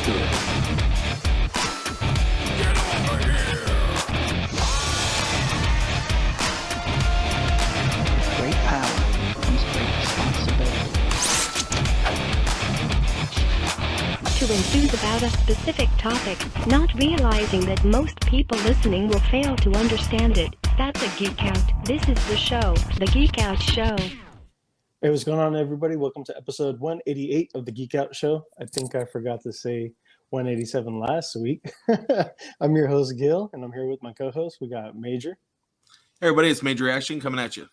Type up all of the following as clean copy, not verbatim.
Great power comes great responsibility. To enthuse about a specific topic, not realizing that most people listening will fail to understand it. That's a Geek Out. This is the show, the Geek Out Show. Hey, what's going on, everybody? Welcome to episode 188 of the Geek Out Show. I think I forgot to say 187 last week. I'm your host, Gil, and I'm here with my co-host. We got Major. Hey, everybody, it's Major Action coming at you.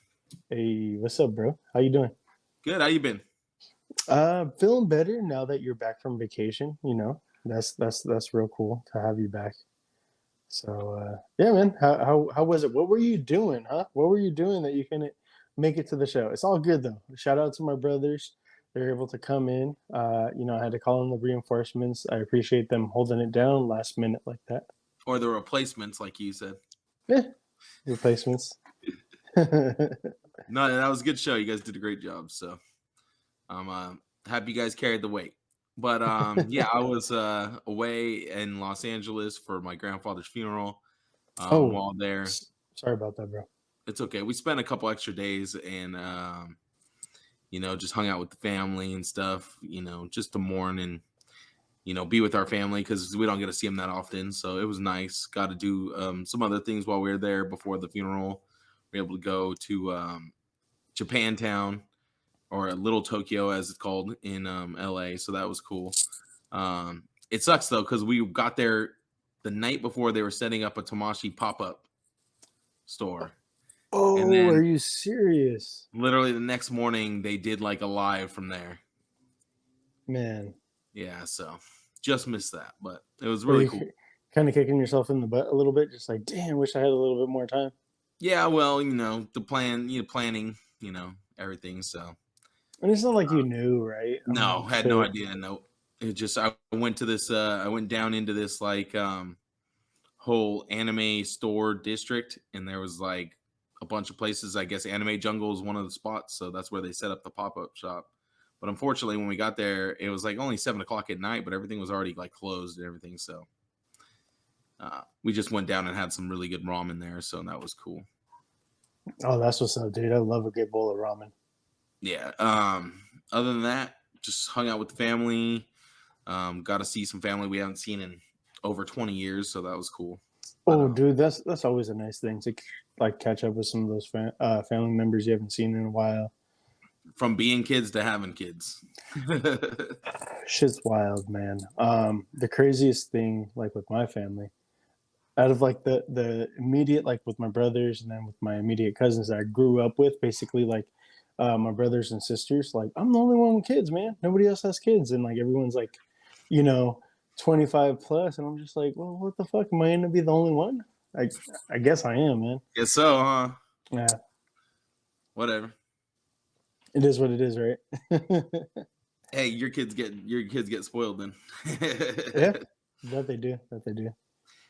Hey, what's up, bro? How you doing? Good. How you been? Feeling better now that you're back from vacation. You know, that's real cool to have you back. So, yeah, man. How was it? What were you doing, huh? What were you doing that you couldn't make it to the show? It's all good though. Shout out to my brothers. They're able to come in. I had to call in the reinforcements. I appreciate them holding it down last minute like that. Or the replacements, like you said. Yeah, replacements. No, that was a good show. You guys did a great job. So I'm happy you guys carried the weight. But yeah, I was away in Los Angeles for my grandfather's funeral. While there. Sorry about that, bro. It's okay. We spent a couple extra days and, just hung out with the family and stuff, just to mourn and, be with our family because we don't get to see them that often. So it was nice. Got to do some other things while we were there before the funeral. We were able to go to Japantown, or Little Tokyo as it's called in LA. So that was cool. It sucks though, because we got there the night before they were setting up a Tamashii pop-up store. Oh, and then, are you serious? Literally the next morning they did like a live from there. Man. Yeah, so just missed that, but it was really cool. Kind of kicking yourself in the butt a little bit, just like, damn, wish I had a little bit more time. Yeah, well, the planning, everything. So, and it's not like you knew, right? No, had no idea. No, it just I went to this. I went down into this like whole anime store district, and there was like a bunch of places. I guess Anime Jungle is one of the spots, so that's where they set up the pop-up shop. But unfortunately, when we got there, it was like only 7:00 at night, but everything was already like closed and everything. So we just went down and had some really good ramen there, so that was cool. Oh, that's what's up, dude. I love a good bowl of ramen. Yeah. Other than that, just hung out with the family. Got to see some family we haven't seen in over 20 years, so that was cool. Oh, dude, that's always a nice thing to like catch up with some of those family members you haven't seen in a while. From being kids to having kids. Shit's wild, man. The craziest thing, like with my family, out of like the immediate, like with my brothers and then with my immediate cousins that I grew up with, basically like my brothers and sisters, like I'm the only one with kids, man. Nobody else has kids, and like everyone's like, 25 plus, and I'm just like, well, what the fuck? Am I gonna be the only one? I guess I am, man. Guess so, huh? Yeah. Whatever. It is what it is, right? Hey, your kids get spoiled then. Yeah, that they do.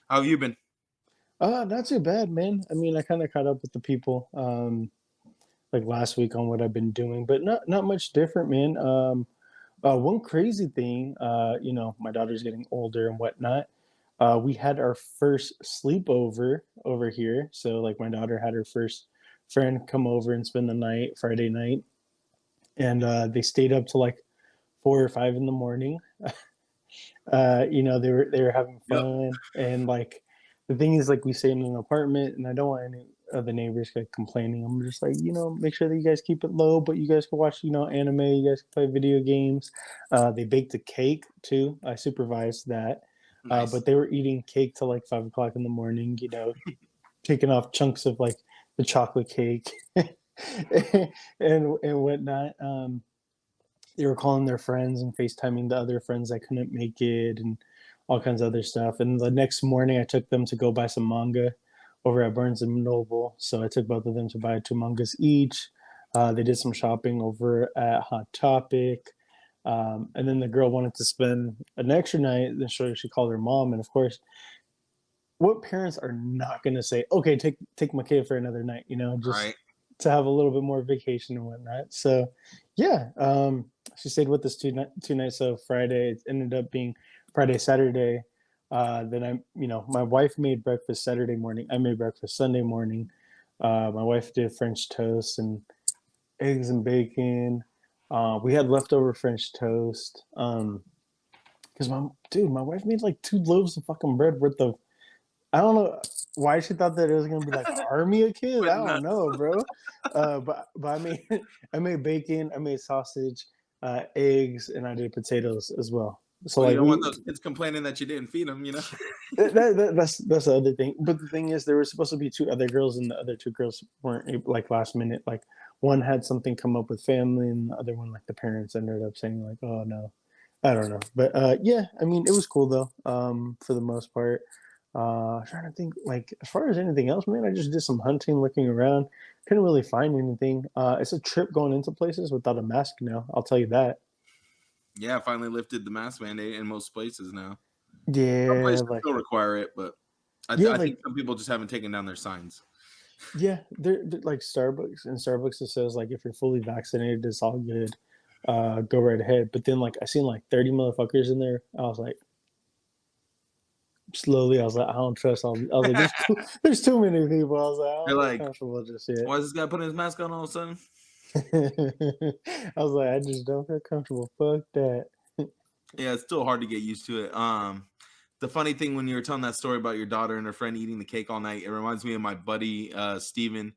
How have you been? Not too bad, man. I mean, I kind of caught up with the people like last week on what I've been doing, but not much different, man. One crazy thing, my daughter's getting older and whatnot. We had our first sleepover over here. So like my daughter had her first friend come over and spend the night, Friday night. And they stayed up till like 4 or 5 in the morning. They were having fun. Yep. And like the thing is, like, we stay in an apartment, and I don't want any of the neighbors like complaining. I'm just like, make sure that you guys keep it low, but you guys can watch, anime, you guys can play video games. They baked a cake too. I supervised that. Nice. But they were eating cake till like 5 o'clock in the morning, taking off chunks of like the chocolate cake and whatnot. They were calling their friends and FaceTiming the other friends that couldn't make it and all kinds of other stuff. And the next morning I took them to go buy some manga over at Barnes & Noble. So I took both of them to buy 2 mangas each. They did some shopping over at Hot Topic. And then the girl wanted to spend an extra night. Then she called her mom. And of course, what parents are not going to say, okay, take my kid for another night, just right. to have a little bit more vacation and whatnot. So, yeah, she stayed with us two nights. So Friday, it ended up being Friday, Saturday. Then my wife made breakfast Saturday morning. I made breakfast Sunday morning. My wife did French toast and eggs and bacon. We had leftover French toast. Because my wife made like 2 loaves of fucking bread worth of. I don't know why she thought that it was gonna be like an army of kids. I don't know, bro. But I made bacon, I made sausage, eggs, and I did potatoes as well. So you don't want those kids complaining that you didn't feed them, you know. That's the other thing. But the thing is, there were supposed to be 2 other girls, and the other 2 girls weren't able, like last minute. Like one had something come up with family, and the other one, like the parents ended up saying like, "Oh no." I don't know, but yeah, I mean, it was cool though. For the most part, trying to think, like as far as anything else, man, I just did some hunting, looking around, couldn't really find anything. It's a trip going into places without a mask now. I'll tell you that. Yeah, finally lifted the mask mandate in most places now. Yeah, some places still require it, but I think some people just haven't taken down their signs. Yeah, they're like Starbucks. In Starbucks, it says like if you're fully vaccinated, it's all good. Go right ahead. But then like I seen like 30 motherfuckers in there. I was like, slowly, I was like, I don't trust all. I was like, there's too many people. I was like, I don't feel comfortable just yet. Why is this guy putting his mask on all of a sudden? I was like, I just don't feel comfortable. Fuck that. Yeah, it's still hard to get used to it. The funny thing when you were telling that story about your daughter and her friend eating the cake all night, it reminds me of my buddy Steven.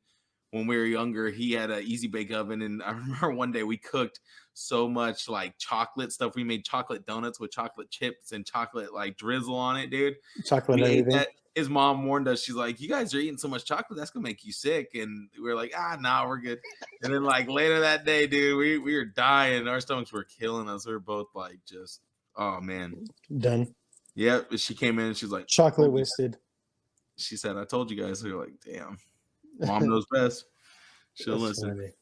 When we were younger, he had an easy bake oven, and I remember one day we cooked so much like chocolate stuff. We made chocolate donuts with chocolate chips and chocolate like drizzle on it, dude. Chocolate everything. His mom warned us. She's like, "You guys are eating so much chocolate, that's gonna make you sick." And we were like, "Nah, we're good." And then like later that day, dude, we were dying. Our stomachs were killing us. We were both like, just, oh man, done. Yeah, she came in and she's like, chocolate wasted. She said, "I told you guys." We were like, "Damn, mom knows best. She'll listen."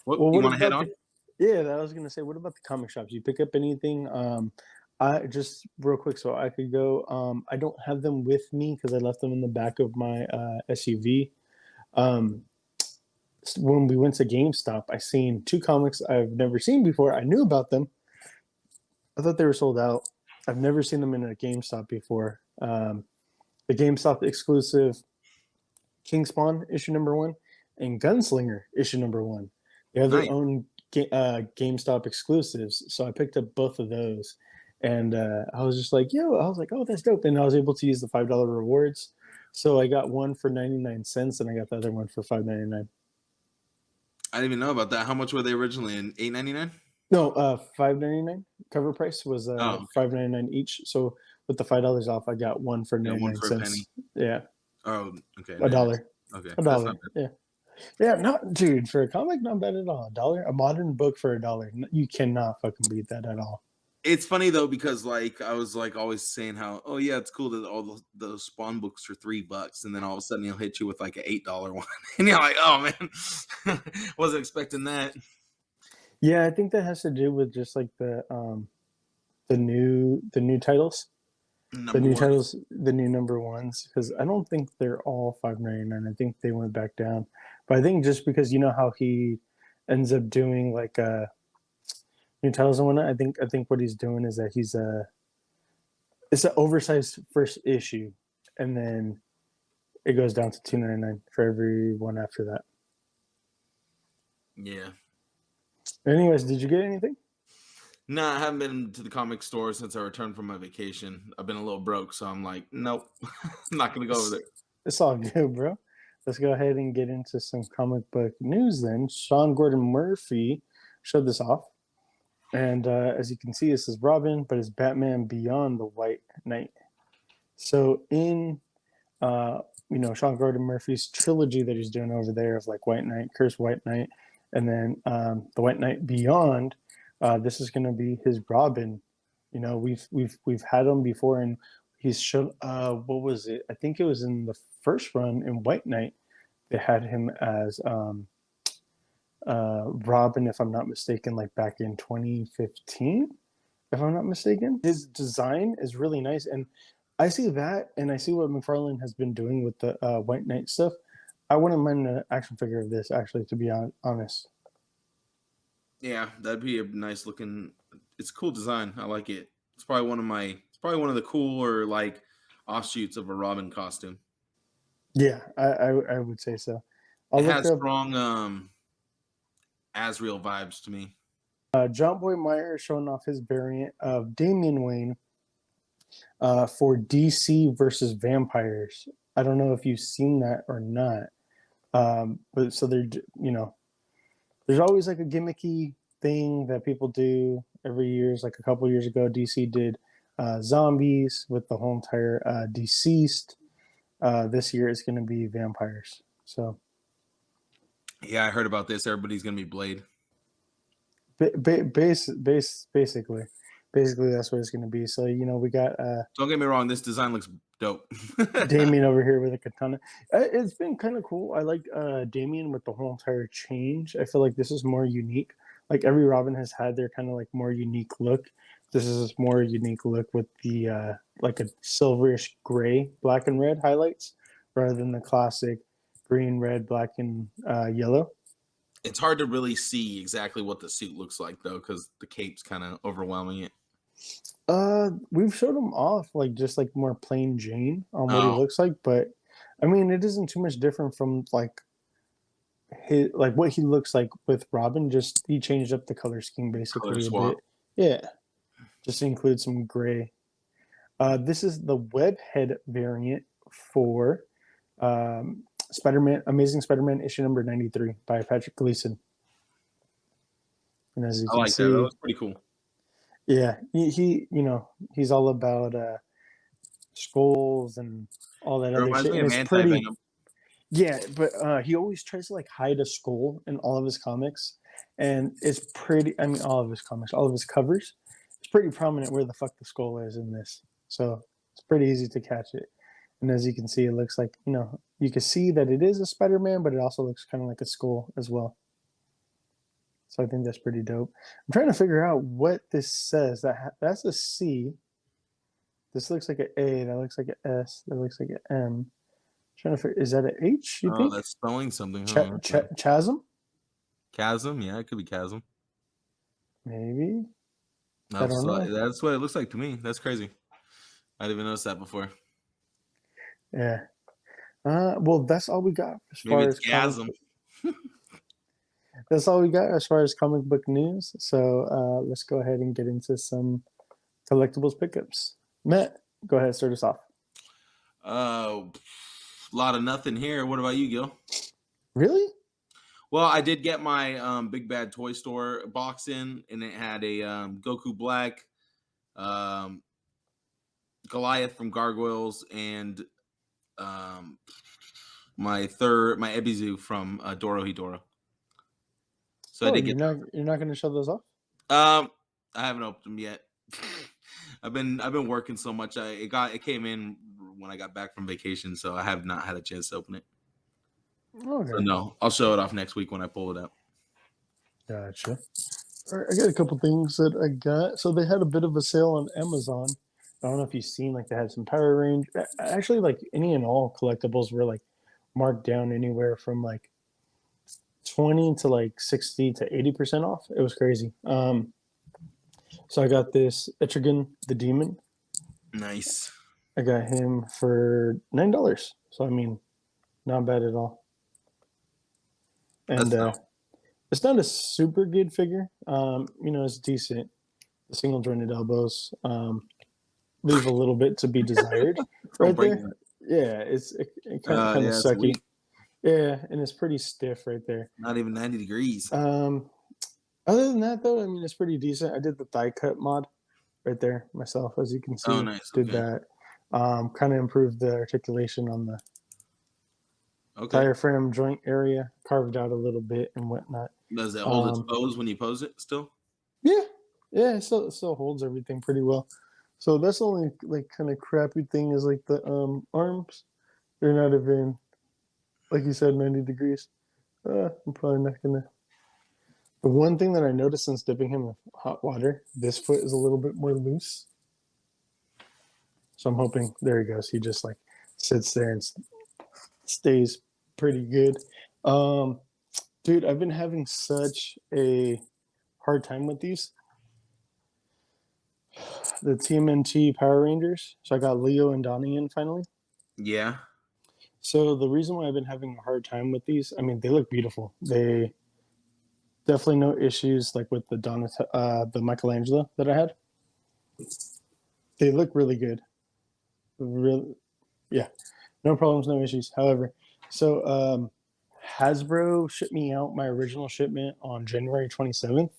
What you want to head on? Yeah, I was gonna say, what about the comic shops? You pick up anything? I just real quick, so I could go. I don't have them with me because I left them in the back of my SUV. When we went to GameStop, I seen 2 comics I've never seen before. I knew about them. I thought they were sold out. I've never seen them in a GameStop before. The GameStop exclusive King Spawn issue #1 and Gunslinger issue #1. They have their own GameStop exclusives, so I picked up both of those, and I was just like, oh, that's dope, and I was able to use the $5 rewards, so I got one for 99 cents, and I got the other one for $5.99. I didn't even know about that. How much were they originally? In $8.99? No, $5.99. Cover price was $5.99 each. So with the $5 off, I got one for 99 cents. Yeah. Oh, okay. $1. Okay. $1. Yeah. Yeah, not dude, for a comic, not bad at all. $1. A modern book for $1. You cannot fucking beat that at all. It's funny though, because like I was like always saying how, oh yeah, it's cool that all the Spawn books are $3, and then all of a sudden he'll hit you with like an $8 one, and you're like, oh man, wasn't expecting that. Yeah, I think that has to do with just like the new titles. The new titles, the new #1s, because I don't think they're all $5.99. I think they went back down, but I think just because you know how he ends up doing like new titles and whatnot. I think what he's doing is that it's an oversized first issue, and then it goes down to $2.99 for every one after that. Yeah. Anyways, did you get anything? No, I haven't been to the comic store since I returned from my vacation. I've been a little broke, so I'm like, nope, I'm not going to go over there. It's all good, bro. Let's go ahead and get into some comic book news then. Sean Gordon Murphy showed this off. And as you can see, this is Robin, but it's Batman Beyond the White Knight. So in, Sean Gordon Murphy's trilogy that he's doing over there of like White Knight, Cursed White Knight, and then the White Knight Beyond, this is going to be his Robin. You know, we've had him before, and he's shown. What was it? I think it was in the first run in White Knight. They had him as Robin, if I'm not mistaken, like back in 2015, if I'm not mistaken. His design is really nice, and I see that, and I see what McFarlane has been doing with the White Knight stuff. I wouldn't mind an action figure of this, actually, to be honest. Yeah, that'd be a nice looking. It's a cool design. I like it. It's probably one of the cooler like offshoots of a Robin costume. Yeah, I would say so. It has strong Azrael vibes to me. John Boy Meyer is showing off his variant of Damian Wayne for DC versus Vampires. I don't know if you've seen that or not. But so they're, there's always like a gimmicky thing that people do every year. It's like a couple years ago, DC did zombies with the whole entire deceased. This year it's going to be vampires. So, yeah, I heard about this. Everybody's going to be Blade. Basically, that's what it's going to be. So, we got. Don't get me wrong. This design looks dope. Damien over here with a katana. It's been kind of cool. I like Damien with the whole entire change. I feel like this is more unique. Like every Robin has had their kind of like more unique look. This is a more unique look with the like a silverish gray, black and red highlights rather than the classic green, red, black, and yellow. It's hard to really see exactly what the suit looks like though, because the cape's kind of overwhelming it. We've showed him off like just like more plain Jane on what he looks like, but I mean it isn't too much different from like what he looks like with Robin. Just he changed up the color scheme basically a bit. Yeah, just to include some gray. This is the webhead variant for Spider-Man, Amazing Spider-Man issue number 93 by Patrick Gleason. And as you can see, that. That was pretty cool. Yeah, he he's all about skulls and all that other shit. And it's pretty. Yeah, but he always tries to like hide a skull in all of his comics, and it's pretty. I mean, all of his comics, all of his covers, it's pretty prominent where the fuck the skull is in this. So it's pretty easy to catch it. And as you can see, it looks like you can see that it is a Spider-Man, but it also looks kind of like a skull as well. So I think that's pretty dope. I'm trying to figure out what this says. That's a C. This looks like an A. That looks like an S. That looks like an M. I'm trying to figure. Is that an H? You think? That's spelling something. Chasm. Chasm. Yeah, it could be chasm. Maybe. I don't know. That's what it looks like to me. That's crazy. I didn't even notice that before. Yeah. Well, that's all we got as far as chasm. That's all we got as far as comic book news. So let's go ahead and get into some collectibles pickups. Matt, go ahead, start us off. A lot of nothing here. What about you, Gil? Really? Well, I did get my Big Bad Toy Store box in, and it had a Goku Black, Goliath from Gargoyles, and my Ebizu from Dorohedoro. So I did get. You're not going to show those off? I haven't opened them yet. I've been working so much. It came in when I got back from vacation, so I have not had a chance to open it. Okay. So no, I'll show it off next week when I pull it out. Gotcha. All right, I got a couple things that I got. So they had a bit of a sale on Amazon. I don't know if you've seen, like, they had some Power Range. Actually, like, any and all collectibles were, like, marked down anywhere from, like, 20 to, like, 60 to 80% off. It was crazy. So I got this Etrigan the Demon. Nice. I got him for $9. So, I mean, not bad at all. And it's not a super good figure. It's decent. The single jointed elbows. Leave a little bit to be desired right there. Yeah, it kind of sucky. Sweet. Yeah, and it's pretty stiff right there. Not even 90 degrees. Other than that, though, I mean, it's pretty decent. I did the thigh cut mod right there myself, as you can see. Oh, nice. Did that. Kind of improved the articulation on the diaphragm joint area, carved out a little bit and whatnot. Does it hold its pose when you pose it still? Yeah, it still holds everything pretty well. So that's the only like kind of crappy thing is like the arms. They're not even, like you said, 90 degrees. I'm probably not gonna. The one thing that I noticed since dipping him in hot water, this foot is a little bit more loose. So I'm hoping, there he goes. He just like sits there and stays pretty good. Dude, I've been having such a hard time with these. The TMNT Power Rangers. So I got Leo and Donnie in finally. Yeah. So the reason why I've been having a hard time with these, I mean, they look beautiful. They definitely no issues like with the Michelangelo that I had. They look really good. Really, yeah, no problems, no issues. However, so Hasbro shipped me out my original shipment on January 27th.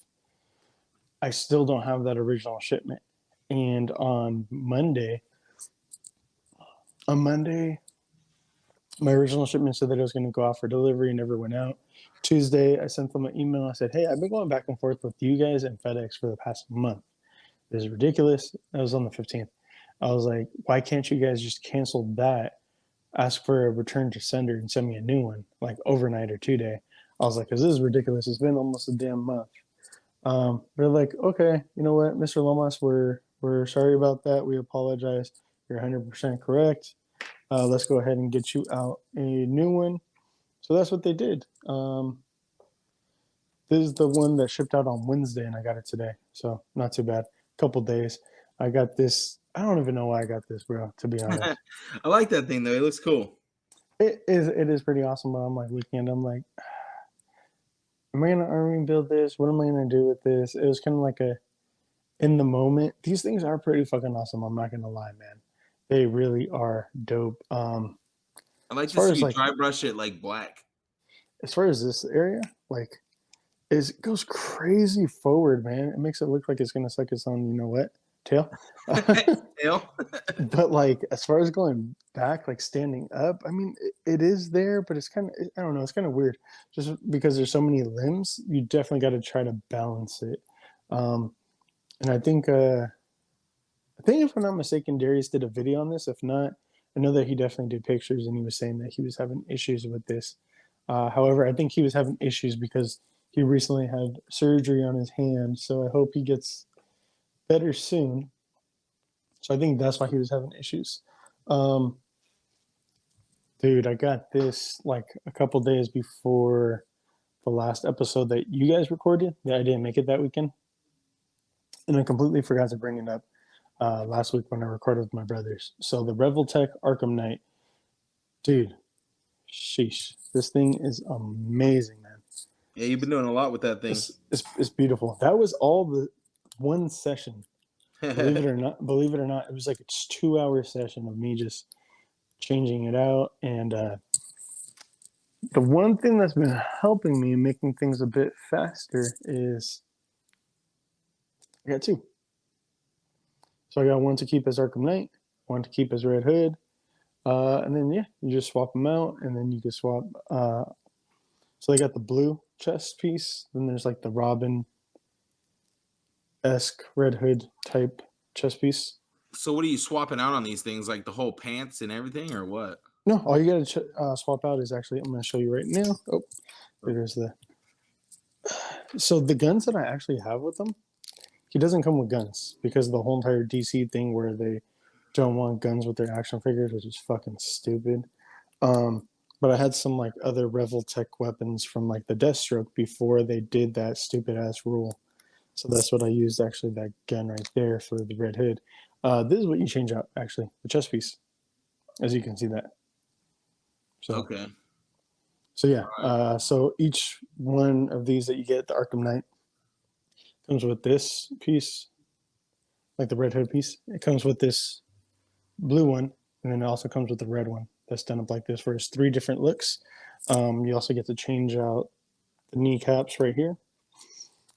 I still don't have that original shipment. And on Monday, my original shipment said that it was going to go out for delivery and never went out. Tuesday, I sent them an email. I said, hey, I've been going back and forth with you guys and FedEx for the past month. This is ridiculous. That was on the 15th. I was like, why can't you guys just cancel that, ask for a return to sender, and send me a new one, like overnight or 2-day? I was like, because this is ridiculous. It's been almost a damn month. They're like, okay, you know what, Mr. Lomas, we're sorry about that. We apologize. You're 100% correct. Let's go ahead and get you out a new one. So that's what they did. This is the one that shipped out on Wednesday, and I got it today. So not too bad. Couple days. I got this. I don't even know why I got this, bro, to be honest. I like that thing, though. It looks cool. It is pretty awesome, but I'm like looking at it, I'm like, am I going to army build this? What am I going to do with this? It was kind of like in the moment. These things are pretty fucking awesome. I'm not going to lie, man. They really are dope. I like to see you dry brush it like black. As far as this area, like, it goes crazy forward, man. It makes it look like it's going to suck its own, you know what, tail. Tail. But like, as far as going back, like standing up, I mean, it is there, but it's kind of, I don't know, it's kind of weird. Just because there's so many limbs, you definitely got to try to balance it. And I think if I'm not mistaken, Darius did a video on this. If not, I know that he definitely did pictures, and he was saying that he was having issues with this. However, I think he was having issues because he recently had surgery on his hand, so I hope he gets better soon. So I think that's why he was having issues. Dude, I got this like a couple days before the last episode that you guys recorded. Yeah, I didn't make it that weekend. And I completely forgot to bring it up last week when I recorded with my brothers. So the Reveltech Arkham Knight, dude, sheesh, this thing is amazing, man. Yeah, you've been doing a lot with that thing. It's beautiful. That was all the one session. Believe it or not, it was like a 2-hour session of me just changing it out. And the one thing that's been helping me making things a bit faster is I got two. So I got one to keep as Arkham Knight, one to keep as Red Hood. And then, yeah, you just swap them out, and then you can swap. So they got the blue chest piece. Then there's like the Robin-esque Red Hood type chest piece. So what are you swapping out on these things? Like the whole pants and everything, or what? No, all you got to swap out is actually, I'm going to show you right now. Oh, there's the. So the guns that I actually have with them, he doesn't come with guns because of the whole entire DC thing where they don't want guns with their action figures, which is fucking stupid. But I had some like other Reveltech weapons from like the Deathstroke before they did that stupid ass rule. So that's what I used, actually, that gun right there for the Red Hood. This is what you change out, actually, the chest piece, as you can see that. So, okay. So yeah, so each one of these that you get, the Arkham Knight, comes with this piece, like the Red Hood piece. It comes with this blue one, and then it also comes with the red one that's done up like this for its 3 different looks. You also get to change out the kneecaps right here,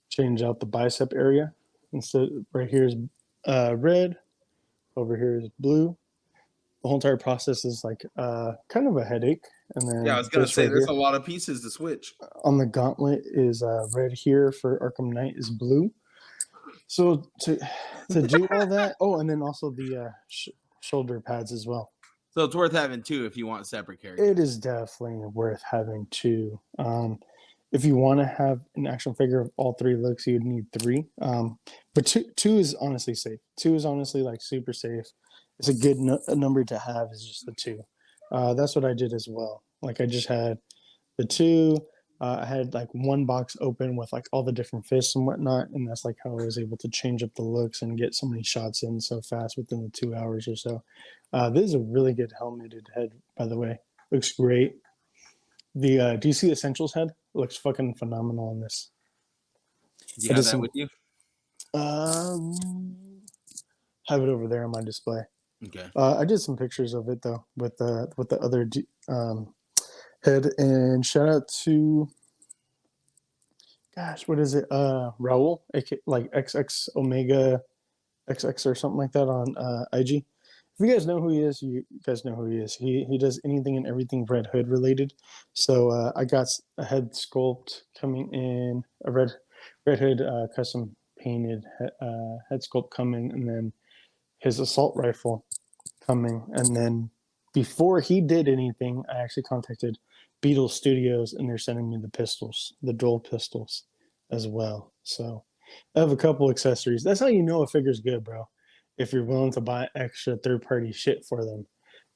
change out the bicep area. Instead, right here is red, over here is blue. The whole entire process is like kind of a headache. And then yeah, I was gonna say right there's here, a lot of pieces to switch. on the gauntlet is red here for Arkham Knight is blue. So to do all that, oh, and then also the shoulder pads as well. So it's worth having 2 if you want separate characters. It is definitely worth having 2. If you want to have an action figure of all 3 looks, you'd need 3. But two is honestly safe. 2 is honestly like super safe. It's a good number to have. Is just the 2. That's what I did as well. Like I just had the two. I had like one box open with like all the different fists and whatnot, and that's like how I was able to change up the looks and get so many shots in so fast within the 2 hours or so. This is a really good helmeted head, by the way. Looks great. The DC Essentials head looks fucking phenomenal on this. Do you have that with you? Have it over there on my display. Okay. I did some pictures of it though with the other head, and shout out to what is it? Raul, like XX Omega XX or something like that on IG. If you guys know who he is, you guys know who he is. He does anything and everything Red Hood related. So I got a head sculpt coming in, a Red Hood custom painted head sculpt coming, and then his assault rifle coming. And then before he did anything, I actually contacted Beetle Studios, and they're sending me the pistols, the dual pistols as well. So I have a couple accessories. That's how you know a figure's good, bro, if you're willing to buy extra third-party shit for them.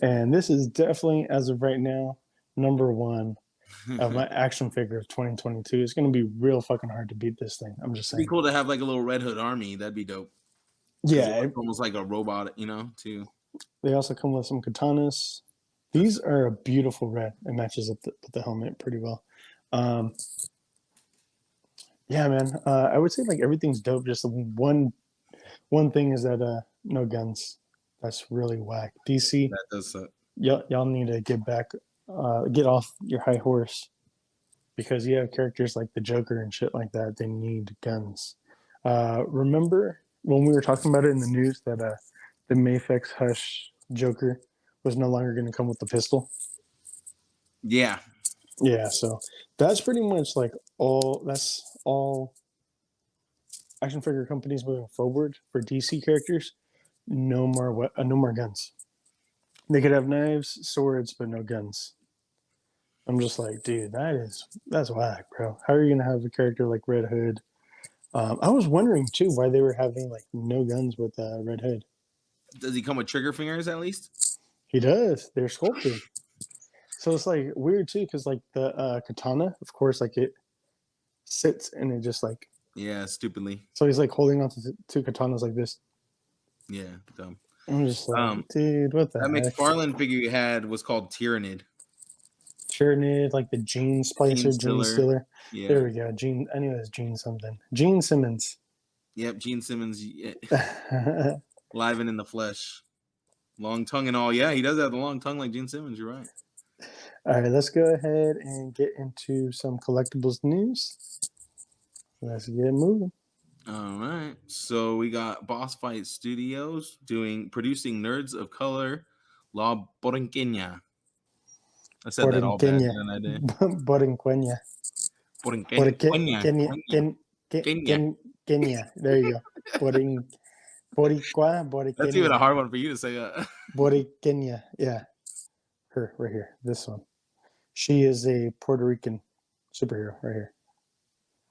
And this is definitely, as of right now, number one of my action figure of 2022. It's going to be real fucking hard to beat this thing. I'm just saying. It'd be cool to have like a little Red Hood army. That'd be dope. Yeah. Almost like a robot, too. They also come with some katanas. These are a beautiful red. It matches up with the helmet pretty well. Yeah, man. I would say like everything's dope. Just one thing is that no guns. That's really whack. DC. That does suck. Y'all need to get off your high horse, because you have characters like the Joker and shit like that. They need guns. Remember when we were talking about it in the news that the Mafex Hush Joker was no longer going to come with the pistol? Yeah. Yeah, so that's pretty much like all action figure companies moving forward for DC characters. No more guns. They could have knives, swords, but no guns. I'm just like, dude, that's whack, bro. How are you gonna have a character like Red Hood? I was wondering too why they were having like no guns with Red Hood. Does he come with trigger fingers at least? He does. They're sculpted. So it's like weird too, because like the katana, of course, like it sits and it just like, yeah, stupidly. So he's like holding on to two katanas like this. Yeah, dumb. I'm just like, dude, what the heck? That McFarlane figure you had was called Tyrannid. Tyrannid, like the Gene Splicer, Gene Stealer. Yeah. There we go. Gene. I knew it was Gene something. Gene Simmons. Yep, Gene Simmons. Yeah. Live and in the flesh. Long tongue and all. Yeah, he does have the long tongue like Gene Simmons. You're right. All right, let's go ahead and get into some collectibles news. Let's get moving. All right. So we got Boss Fight Studios producing Nerds of Color La Borinqueña. I said that all bad, didn't I? Borinqueña. Borinqueña. There you go. Boricua. That's even a hard one for you to say. Borinqueña. Yeah. Her right here. This one. She is a Puerto Rican superhero right here.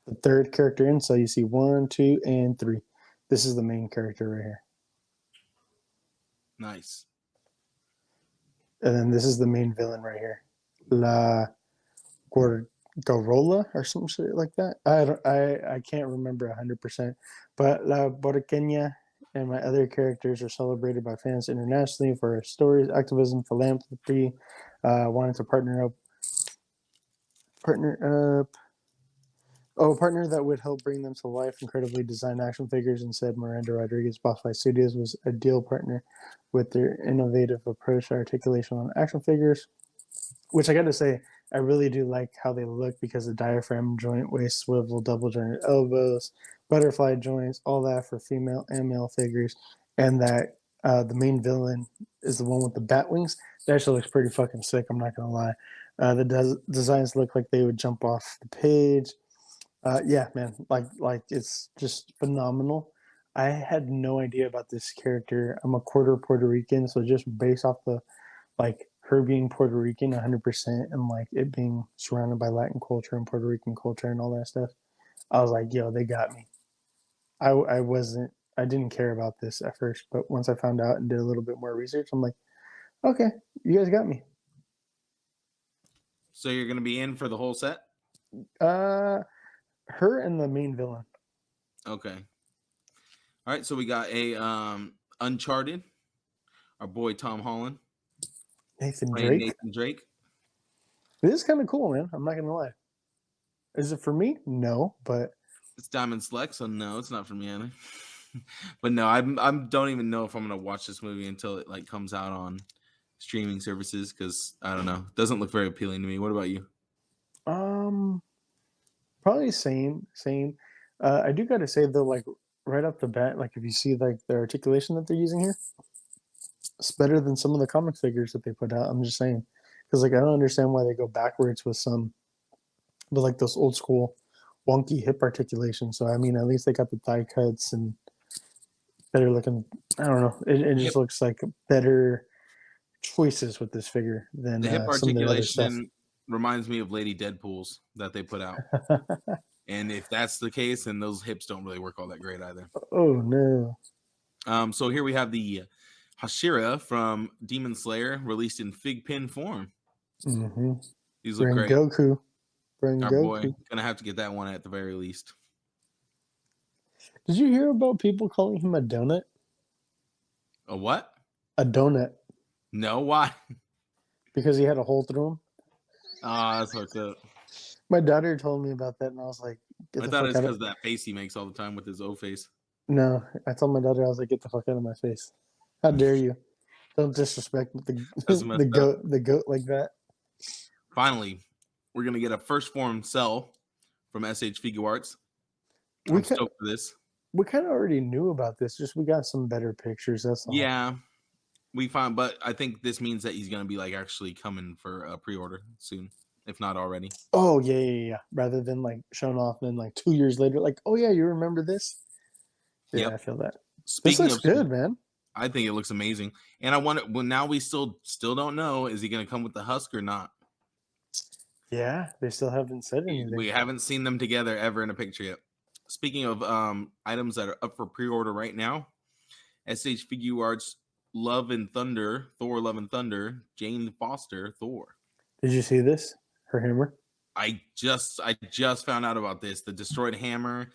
The third character in, so you see 1, 2, and 3. This is the main character right here. Nice. And then this is the main villain right here. La Gorgola or some shit like that. I can't remember 100%. But La Borqueña and my other characters are celebrated by fans internationally for our stories, activism, philanthropy, wanting to partner up. A partner that would help bring them to life, incredibly designed action figures, and said Miranda Rodriguez. Boss Fight Studios was a deal partner with their innovative approach to articulation on action figures, which I got to say, I really do like how they look, because the diaphragm joint, waist swivel, double jointed elbows, butterfly joints, all that for female and male figures, and that the main villain is the one with the bat wings. That actually looks pretty fucking sick, I'm not going to lie. The designs look like they would jump off the page. Yeah, man, like it's just phenomenal. I had no idea about this character. I'm a quarter Puerto Rican, so just based off the like her being Puerto Rican 100% and like it being surrounded by Latin culture and Puerto Rican culture and all that stuff, I was like, yo, they got me. I didn't care about this at first, but once I found out and did a little bit more research, I'm like, okay, you guys got me. So you're gonna be in for the whole set? Her and the main villain. Okay. All right. So we got a Uncharted. Our boy Tom Holland. Nathan playing Drake. Nathan Drake. This is kind of cool, man. I'm not gonna lie. Is it for me? No, but It's Diamond Select, so no, it's not for me either. But no, I don't even know if I'm gonna watch this movie until it like comes out on streaming services because I don't know. It doesn't look very appealing to me. What about you? Probably same. I do gotta say though, like right off the bat, like if you see like the articulation that they're using here, it's better than some of the comic figures that they put out. I'm just saying, because like I don't understand why they go backwards with some, but like those old school wonky hip articulation. So I mean, at least they got the thigh cuts and better looking. I don't know. It just looks like better choices with this figure than The hip some of the other stuff. articulation reminds me of Lady Deadpool's that they put out. And if that's the case, then those hips don't really work all that great either. Oh no. So here we have the Hashira from Demon Slayer released in fig pin form. Mm-hmm. These look great. Goku. Our boy, gonna have to get that one at the very least. Did you hear about people calling him a donut? A what? A donut. No, why? Because he had a hole through him. Oh, that's fucked up. My daughter told me about that, and I was like, I thought it's because that face he makes all the time with his O face. No, I told my daughter, I was like, get the fuck out of my face. How dare you? Don't disrespect the goat like that. Finally, we're gonna get a first form Cell from SH Figure Arts. I'm stoked for this. We kind of already knew about this. Just we got some better pictures. That's all. Yeah, we found, but I think this means that he's gonna be like actually coming for a pre-order soon, if not already. Oh yeah. Rather than like showing off and then like 2 years later, like, oh yeah, you remember this? Yeah, yep. I feel that. This looks good, man. I think it looks amazing, and I want it. Well, now we still don't know. Is he gonna come with the husk or not? Yeah, they still haven't said anything. We haven't seen them together ever in a picture yet. Speaking of items that are up for pre-order right now, SH Figure Arts Love and Thunder, Thor Love and Thunder, Jane Foster, Thor. Did you see this? Her hammer? I just found out about this. The destroyed hammer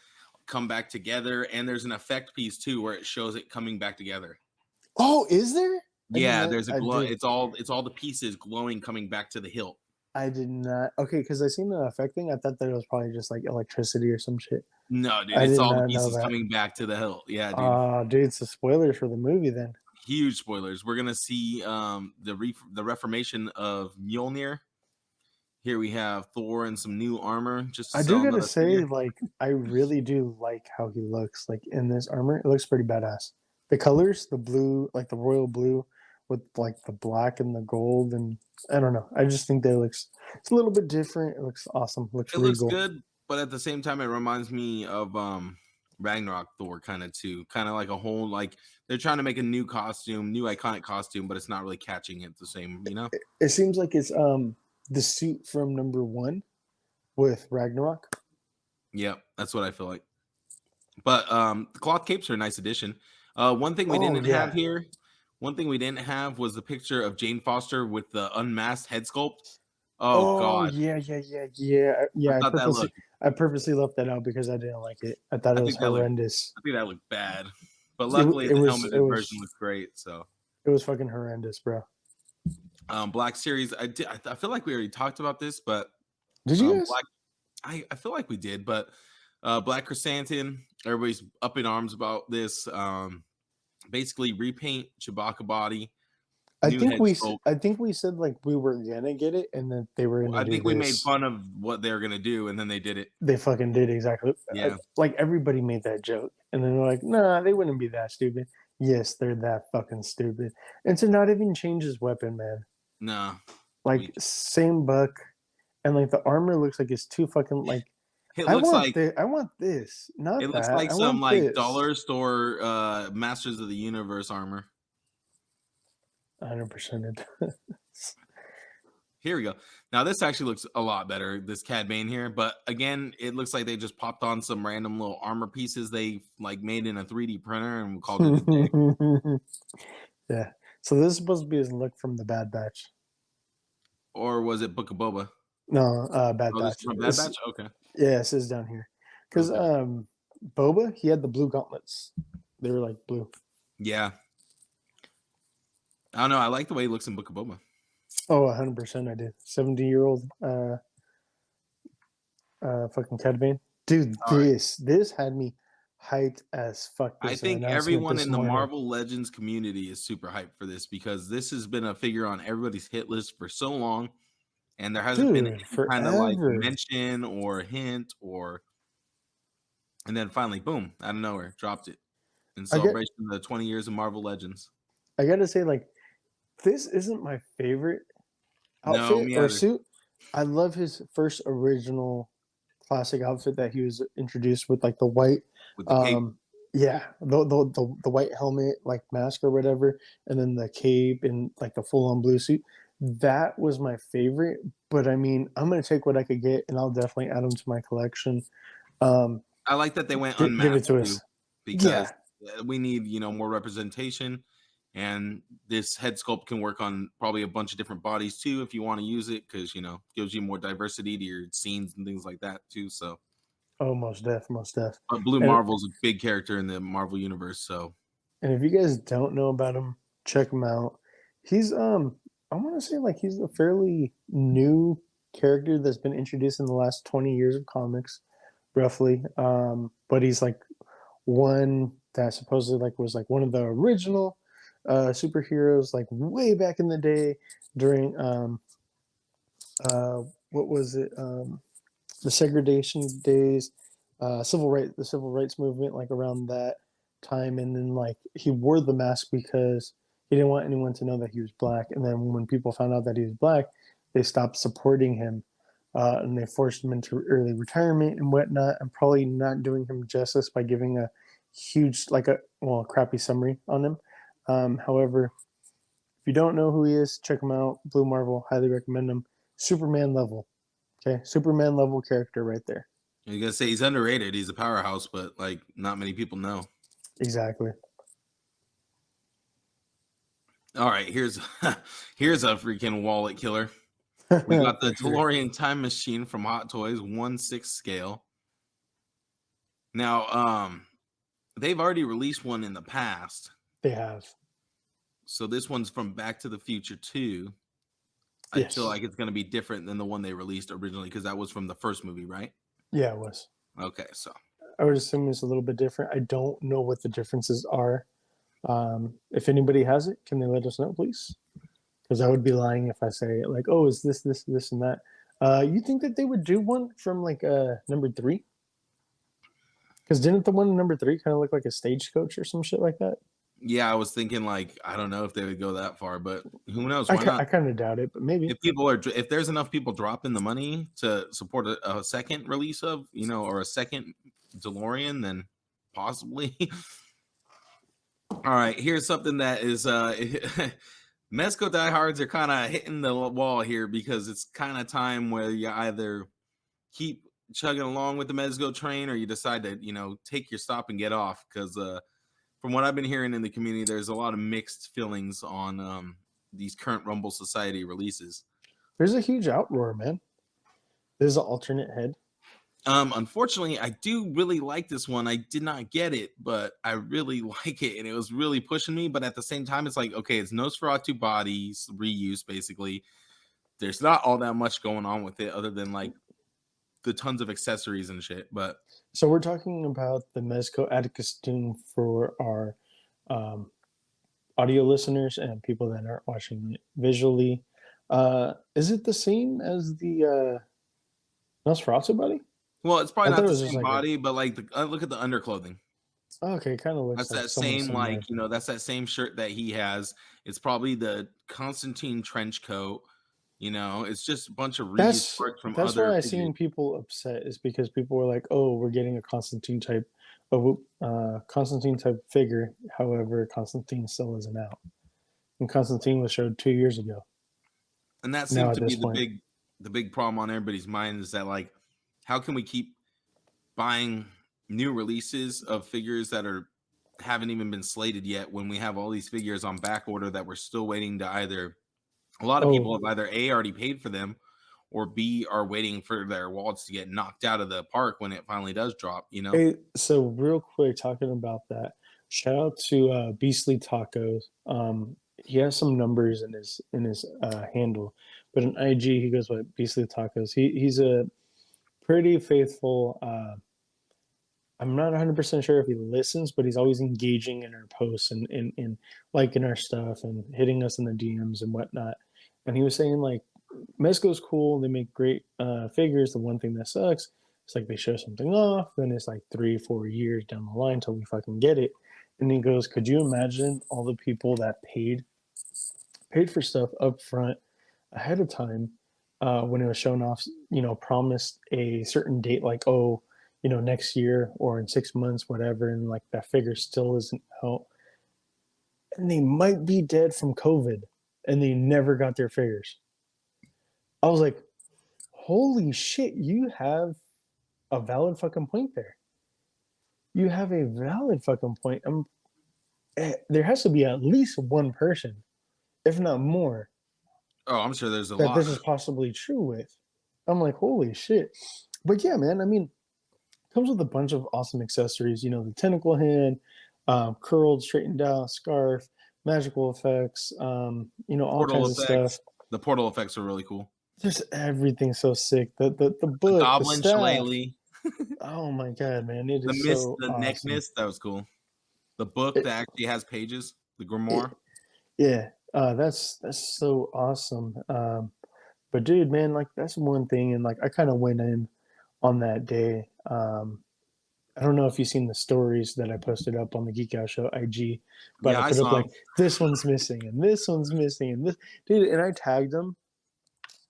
come back together, and there's an effect piece too where it shows it coming back together. Oh, is there? Yeah, there's a glow. It's all the pieces glowing coming back to the hilt. I did not. Okay, because I seen the effect thing. I thought that it was probably just like electricity or some shit. No, dude, it's all the pieces coming back to the hilt. Yeah, dude. Dude, it's the spoilers for the movie then. Huge spoilers. We're gonna see the reformation of Mjolnir. Here we have Thor and some new armor. I do gotta say, like, I really do like how he looks. Like in this armor, it looks pretty badass. The colors, the blue, like the royal blue, with like the black and the gold, and I don't know. I just think it's a little bit different. It looks awesome. It looks good, but at the same time, it reminds me of Ragnarok Thor kind of too. Kind of like a whole like they're trying to make a new costume, new iconic costume, but it's not really catching it the same. You know, it seems like it's the suit from #1 with Ragnarok. Yeah, that's what I feel like. But the cloth capes are a nice addition. One thing we didn't have here. One thing we didn't have was the picture of Jane Foster with the unmasked head sculpt. Oh God! Yeah. I purposely left that out because I didn't like it. I thought it was horrendous. I think that looked bad, but luckily the helmeted version was great. So it was fucking horrendous, bro. Black Series. I feel like we already talked about this, but did you guys? I feel like we did, but Black Chrysanthemum. Everybody's up in arms about this. Basically repaint Chewbacca body. I think we said like we were gonna get it, and then they were. I think we made fun of what they were gonna do, and then they did it. They fucking did exactly. Yeah, like everybody made that joke, and then they're like, "Nah, they wouldn't be that stupid." Yes, they're that fucking stupid, and to not even change his weapon, man. No, like same buck, and like the armor looks like it's too fucking like. It looks I want this. Not it looks that. like some like dollar store Masters of the Universe armor. 100%. Here we go. Now this actually looks a lot better. This Cad Bane here, but again, it looks like they just popped on some random little armor pieces they like made in a 3D printer and called it a day. Yeah. So this is supposed to be his look from the Bad Batch. Or was it Book of Boba? No, Bad Oh, this Batch. is from Bad Batch. Okay. Yeah, it says down here. Because Okay. Boba, he had the blue gauntlets. They were like blue. Yeah. I don't know. I like the way he looks in Book of Boba. Oh, 100% I did. 70-year-old fucking Cad Bane. Dude, All right. this had me hyped as fuck. I This think announcement everyone this in the morning. Marvel Legends community is super hyped for this because this has been a figure on everybody's hit list for so long, and there hasn't been Dude, any kind of like forever. mention or hint and then finally, boom, out of nowhere, dropped it in celebration of the 20 years of Marvel Legends. I gotta say, like, this isn't my favorite No, outfit me or either. suit. I love his first original classic outfit that he was introduced with, like the white, With the cape. yeah, the white helmet, like mask or whatever, and then the cape and like the full on blue suit. That was my favorite. But I mean, I'm gonna take what I could get, and I'll definitely add them to my collection. I like that they went Give it unmasked to too, us. because Yeah, we need more representation, and this head sculpt can work on probably a bunch of different bodies too if you want to use it, because gives you more diversity to your scenes and things like that too. So, oh, most def. but Blue And Marvel's a big character in the Marvel universe, so And if you guys don't know about him, check him out. He's I want to say like he's a fairly new character that's been introduced in the last 20 years of comics, roughly. But he's like one that supposedly like was like one of the original superheroes like way back in the day during what was it? The segregation days, the civil rights movement, like around that time. And then like he wore the mask because he didn't want anyone to know that he was black. And then when people found out that he was black, they stopped supporting him, and they forced him into early retirement and whatnot. I'm probably not doing him justice by giving a huge, like crappy summary on him. However, if you don't know who he is, check him out. Blue Marvel, highly recommend him. Superman level. Okay, Superman level character right there. you're gonna say he's underrated. He's a powerhouse, but like not many people know. Exactly. All right, here's here's a freaking wallet killer. We got the DeLorean time machine from Hot Toys, 1/6 scale. Now, they've already released one in the past, They have. so this one's from Back to the Future 2. I Yes. feel like it's going to be different than the one they released originally because that was from the first movie, right? Yeah, it was. Okay, so I would assume it's a little bit different. I don't know what the differences are. If anybody has it, can they let us know, please? Because I would be lying if I say like, oh, is this, and that. You think that they would do one from like number 3? Because didn't the one in number 3 kind of look like a stagecoach or some shit like that? yeah, I was thinking like I don't know if they would go that far, but who knows? Why I not? kind of doubt it, but maybe. If there's enough people dropping the money to support a second release of or a second DeLorean, then possibly. All right, here's something that is Mezco diehards are kind of hitting the wall here because it's kind of time where you either keep chugging along with the Mezco train or you decide to take your stop and get off, because from what I've been hearing in the community, there's a lot of mixed feelings on these current Rumble Society releases. There's a huge outroar, man. There's an alternate head. Unfortunately, I do really like this one. I did not get it, but I really like it, and it was really pushing me. But at the same time, it's like, okay, it's Nosferatu bodies reuse, basically. There's not all that much going on with it other than like the tons of accessories and shit. But So we're talking about the Mezco Atticuston for our audio listeners and people that aren't watching it visually. Is it the same as the Nosferatu body? well, it's probably I thought not it the was just same like body, but like look at the underclothing. Okay, kind of looks That's like that someone same similar. like that's that same shirt that he has. It's probably the Constantine trench coat. It's just a bunch of reused parts from That's other why I figures. seen people upset, is because people were like, "Oh, we're getting a Constantine type figure." However, Constantine still isn't out, and Constantine was showed 2 years ago. And that Now seems at to be this point, the big problem on everybody's mind is that like, how can we keep buying new releases of figures that haven't even been slated yet when we have all these figures on back order that we're still waiting to either. A lot of people have either already paid for them, or B are waiting for their wallets to get knocked out of the park when it finally does drop, you know? Hey, so real quick, talking about that, shout out to Beastly Tacos. He has some numbers in his handle, but in IG he goes by Beastly Tacos. He's a pretty faithful. I'm not 100% sure if he listens, but he's always engaging in our posts and liking our stuff and hitting us in the DMs and whatnot. And he was saying, like, Mezco's cool. They make great figures. The one thing that sucks, it's like they show something off, then it's like 3-4 years down the line till we fucking get it. And he goes, could you imagine all the people that paid for stuff up front ahead of time when it was shown off, promised a certain date, like, oh, next year or in 6 months, whatever, and like that figure still isn't out. And they might be dead from COVID and they never got their figures. I was like, holy shit, you have a valid fucking point there. You have a valid fucking point. There has to be at least one person, if not more. Oh, I'm sure there's a that lot. This is possibly true with. I'm like, holy shit. But yeah, man, I mean, comes with a bunch of awesome accessories, the tentacle hand, curled, straightened out, scarf, magical effects, all Portal kinds effects. of stuff. The portal effects are really cool. Just everything so sick. The book, the goblin the staff. shillelagh. Oh my god, man! It The is mist, so the awesome. neck mist, that was cool. The book that actually has pages, the grimoire. That's so awesome. But dude, man, like that's one thing, and like I kind of went in on that day. I don't know if you've seen the stories that I posted up on the Geek Out Show IG, but I put up like this one's missing and this one's missing and this dude, and I tagged them.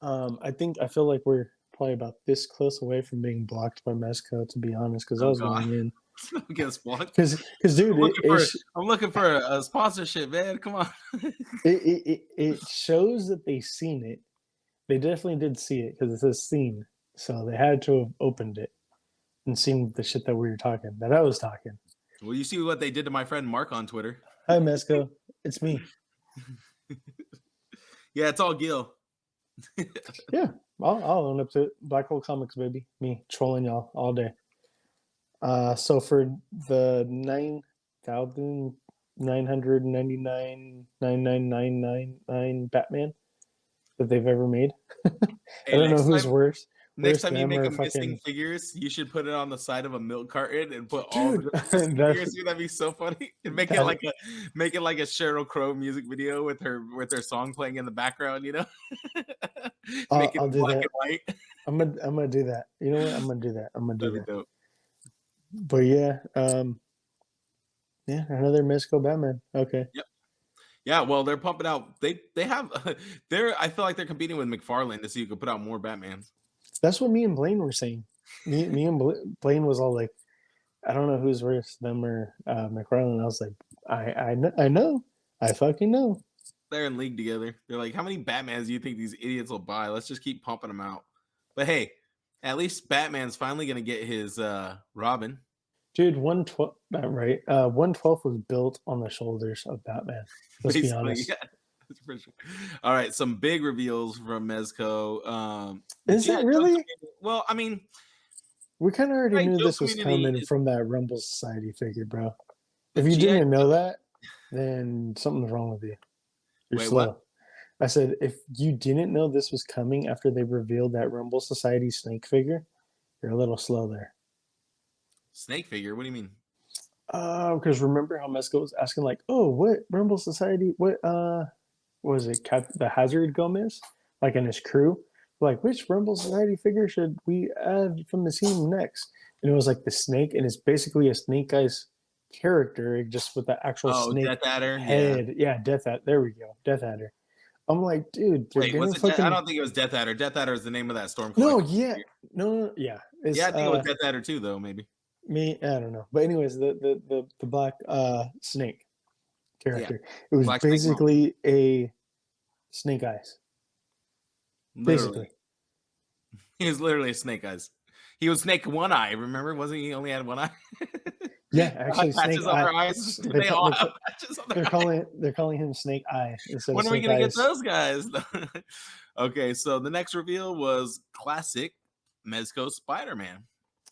I feel like we're probably about this close away from being blocked by Mezco, to be honest, because I was going in. Gets blocked. Because dude, I'm looking for a sponsorship, man. Come on. it shows that they've seen it. They definitely did see it because it says seen, so they had to have opened it and seen the shit that I was talking. Well, you see what they did to my friend Mark on Twitter. Hi, Mezco. It's me. Yeah, it's all Gil. Yeah, I'll own up to it. Black Hole Comics, baby. Me trolling y'all all day. So for the 9,999,99999 Batman that they've ever made, I don't know who's worse. Next time you make a missing figures, you should put it on the side of a milk carton and put all the figures. That'd be so funny. And make it like a Sheryl Crow music video with her song playing in the background. Make it I'll do black that. and white. I'm gonna do that. You know what? I'm gonna do that. That'd be dope. But yeah, another Mezco Batman. Okay. Yep. Yeah, well, they're pumping out. They have. I feel like they're competing with McFarlane to see who can put out more Batmans. That's what me and Blaine were saying. Me and Blaine was all like, I don't know who's worse, them or McFarlane. I was like, I know. I fucking know. They're in league together. They're like, how many Batmans do you think these idiots will buy? Let's just keep pumping them out. But hey, at least Batman's finally going to get his Robin. Dude, 112, right? 112 was built on the shoulders of Batman. Let's be honest. Yeah. For sure. All right, some big reveals from Mezco. Is it really? Well, I mean, we kind of already knew this was coming from that Rumble Society figure, bro. If you didn't know that, then something's wrong with you. You're slow. What? I said, if you didn't know this was coming after they revealed that Rumble Society snake figure, you're a little slow there. Snake figure? What do you mean? Because remember how Mezco was asking, like, oh, what Rumble Society? What was it? The Hazard Gomez, like, and his crew, like, which Rumble Society figure should we add from the team next? And it was like the snake, and it's basically a Snake Guy's character, just with the actual snake Death Adder head. Yeah, Death Adder. There we go, Death Adder. I'm like, dude. Wait, was it I don't think it was Death Adder. Death Adder is the name of that storm. No, yeah, no, yeah. I think it was Death Adder too, though. Maybe. I don't know. But anyways, the black snake character. Yeah. It was black basically a Snake Eyes. Literally. Basically. He was literally a Snake Eyes. He was Snake One Eye, remember? Wasn't he only had one eye? Yeah, actually, Snake patches on Eye. their eyes. They They ca- all they have ca- patches on their eyes. they're calling him Snake Eye instead When of are we Snake gonna get Eyes. those guys? Okay, so the next reveal was classic Mezco Spider-Man.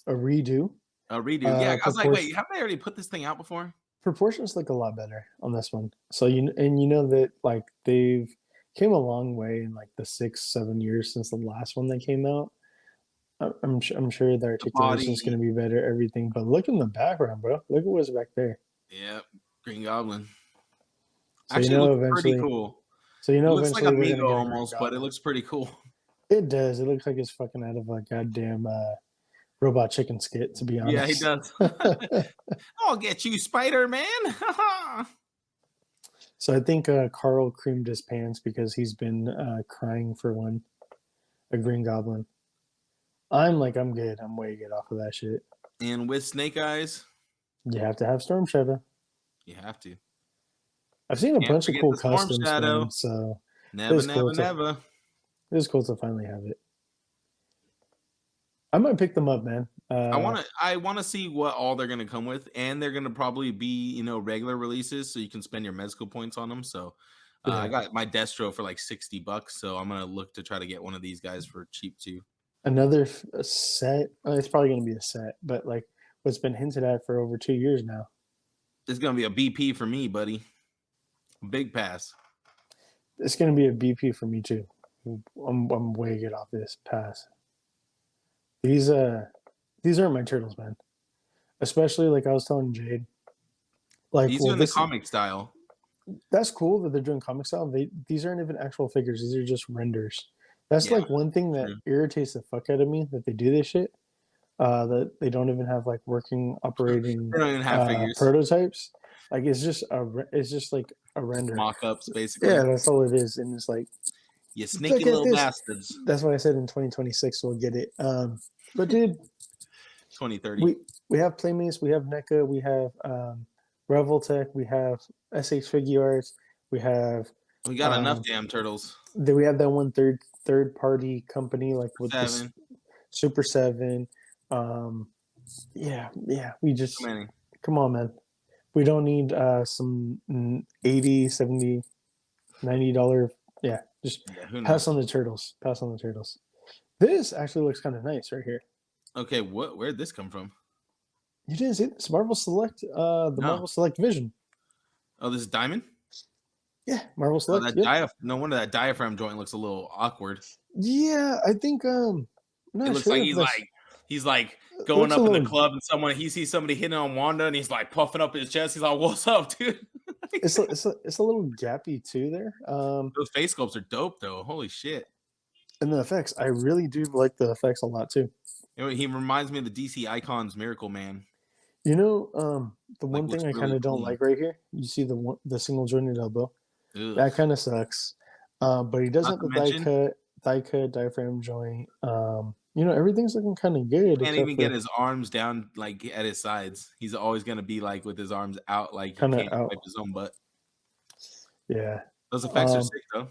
A redo. A redo. Yeah, I was like, Proportion- wait, haven't they already put this thing out before? Proportions look a lot better on this one. So you know that like they've came a long way in like the 6-7 years since the last one that came out. I'm sure the articulation is going to be better, everything. But look in the background, bro. Look at what's back there. Yep, Green Goblin. So Actually, you know looks pretty eventually. cool. So you know It looks like eventually we're Amigo gonna get a Green almost, but it Goblin. looks pretty cool. It does. It looks like it's fucking out of a goddamn Robot Chicken skit. To be honest. Yeah, he does. I'll get you, Spider-Man. So I think Carl creamed his pants because he's been crying for a Green Goblin. I'm good. I'm way good off of that shit. And with Snake Eyes, You have to have Storm Shadow. you have to. I've seen a Can't bunch of forget cool the Storm customs, Shadow. man, so Never, It's never, cool to- never. it was cool to finally have it. I might pick them up, man. I want to see what all they're gonna come with, and they're gonna probably be regular releases, so you can spend your Mezco points on them. So I got my Destro for like $60, so I'm gonna look to try to get one of these guys for cheap too. Another set. It's probably going to be a set, but like what's been hinted at for over 2 years now. It's gonna be a BP for me, buddy. Big pass. It's going to be a BP for me too. I'm way good off this pass. These aren't my turtles, man. Especially like I was telling Jade. Like He's doing the comic style. That's cool that they're doing comic style. These aren't even actual figures. These are just renders. That's Yeah, like one thing that irritates the fuck out of me that they do this shit. That they don't even have like working operating They don't even have figures. prototypes. Like it's just like a render. Mock-ups, basically. Yeah, that's all it is. And it's like You sneaky look at little this. bastards. That's why I said in 2026 we'll get it. But dude, 2030. we have Playmates, we have NECA, we have Revoltech, we have SH Figuarts, we got enough damn turtles. we have that one third party company like with this Super 7. We just Too many. come on, man. We don't need some $80, $70, $90. Yeah, just pass on the turtles. Pass on the turtles. This actually looks kind of nice right here. Okay, where'd this come from? You didn't see this? Marvel Select, Marvel Select Vision. Oh, this is Diamond? Yeah, Marvel Select. No wonder that diaphragm joint looks a little awkward. Yeah, I think It looks like he's like going up in the club and he sees somebody hitting on Wanda and he's like puffing up his chest. He's like, "What's up, dude?" it's a little gappy too there. Those face sculpts are dope though. Holy shit. And the effects, I really do like the effects a lot too. He reminds me of the DC Icons Miracle Man. The one thing I kind of don't like right here, you see the single jointed elbow. Ugh. That kind of sucks. But he does have the thigh cut, diaphragm joint. Everything's looking kind of good. Can't even get his arms down like at his sides. He's always gonna be like with his arms out, like he can't wipe his own butt. Yeah, those effects are sick though.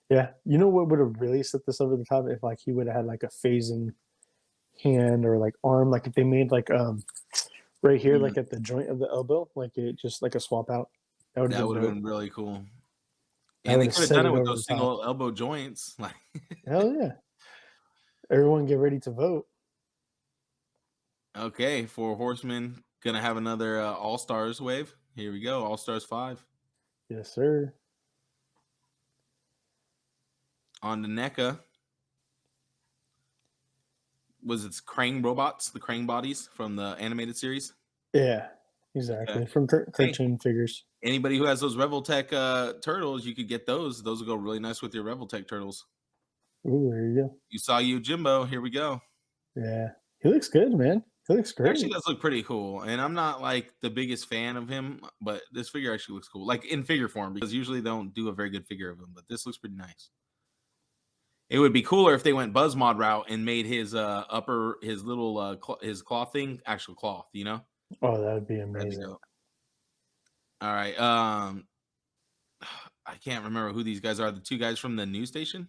Yeah, you know what would have really set this over the top if like he would have had like a phasing hand or like arm, like if they made like right here, like at the joint of the elbow, like it just like a swap out. That would have been really cool. And they could have done it with those single elbow joints. Like hell yeah. Everyone get ready to vote. Okay, for Horsemen, gonna have another All-Stars wave. Here we go, All-Stars 5. Yes, sir. On the NECA, was it Krang robots, the Krang bodies from the animated series? Yeah, exactly. From cartoon figures. Anybody who has those Revoltech turtles, you could get those. Those will go really nice with your Revoltech turtles. Ooh, there you go. You saw Jimbo. Here we go. Yeah, he looks good, man. He looks great. He actually does look pretty cool. And I'm not like the biggest fan of him, but this figure actually looks cool. Like in figure form, because usually they don't do a very good figure of him. But this looks pretty nice. It would be cooler if they went Buzz Mod route and made his his little his cloth thing actual cloth, you know? Oh, that would be amazing. All right. I can't remember who these guys are. The two guys from the news station?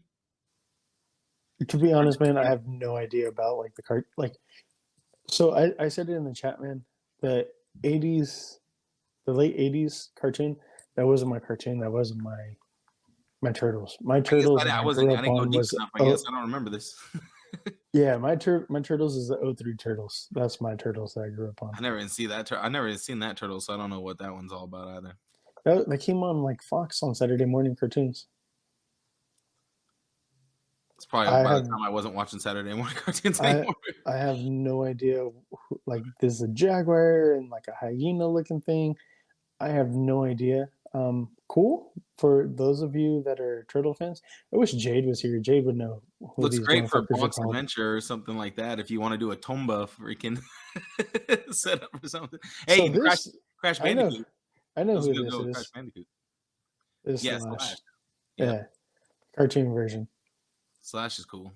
To be honest, man, I have no idea about like the card. Like, so I said it in the chat, man. the 80s, the late 80s cartoon. That wasn't my cartoon. That wasn't my Turtles. My Turtles I I grew up didn't go on deep was enough. I guess I don't remember this. yeah, my Turtles is the '03 Turtles. That's my Turtles that I grew up on. I never even see that. I never even seen that turtle, so I don't know what that one's all about either. That came on like Fox on Saturday morning cartoons. It's probably by the time I wasn't watching Saturday morning cartoons anymore. I have no idea. Like there's a jaguar and like a hyena looking thing. I have no idea. Cool for those of you that are turtle fans. I wish Jade was here. Jade would know. Looks great for Box Adventure or something like that. If you want to do a Tomba freaking setup or something. Hey, so Crash Bandicoot. I know who this is. Crash Bandicoot. Slash. Yeah, cartoon version. Slash is cool.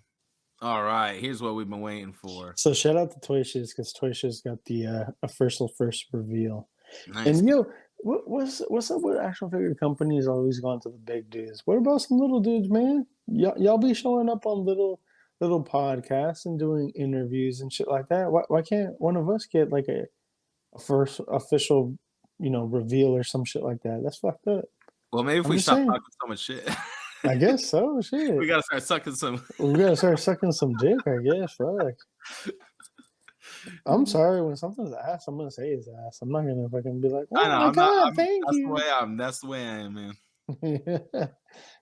All right, here's what we've been waiting for. So shout out to Toy Shiz because Toy Shiz got the official first reveal. Nice. And what's up with action figure companies always going to the big dudes? What about some little dudes, man? Y'all be showing up on little podcasts and doing interviews and shit like that. Why can't one of us get like a first official, reveal or some shit like that? That's fucked up. Well, maybe if we stop talking so much shit. I guess so. Shit. We gotta start sucking some. We gotta start sucking some dick. I guess. Fuck. I'm sorry when something's ass. I'm gonna say it's ass. I'm not gonna fucking be like, "Oh my god, thank you." That's the way I am, man. So,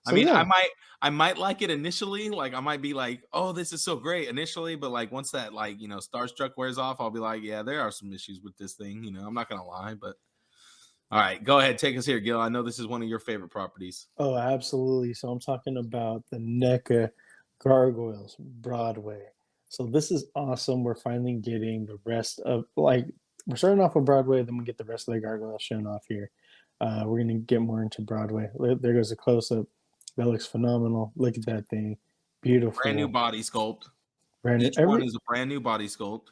I mean, I might like it initially. Like, I might be like, "Oh, this is so great" initially, but like once that starstruck wears off, I'll be like, "Yeah, there are some issues with this thing." I'm not gonna lie, but. All right, go ahead. Take us here, Gil. I know this is one of your favorite properties. Oh, absolutely. So I'm talking about the NECA Gargoyles Broadway. So this is awesome. We're finally getting the rest of, we're starting off with Broadway, then we get the rest of the Gargoyles shown off here. We're going to get more into Broadway. There goes a close-up. That looks phenomenal. Look at that thing. Beautiful. Brand new body sculpt. Each one is a brand new body sculpt.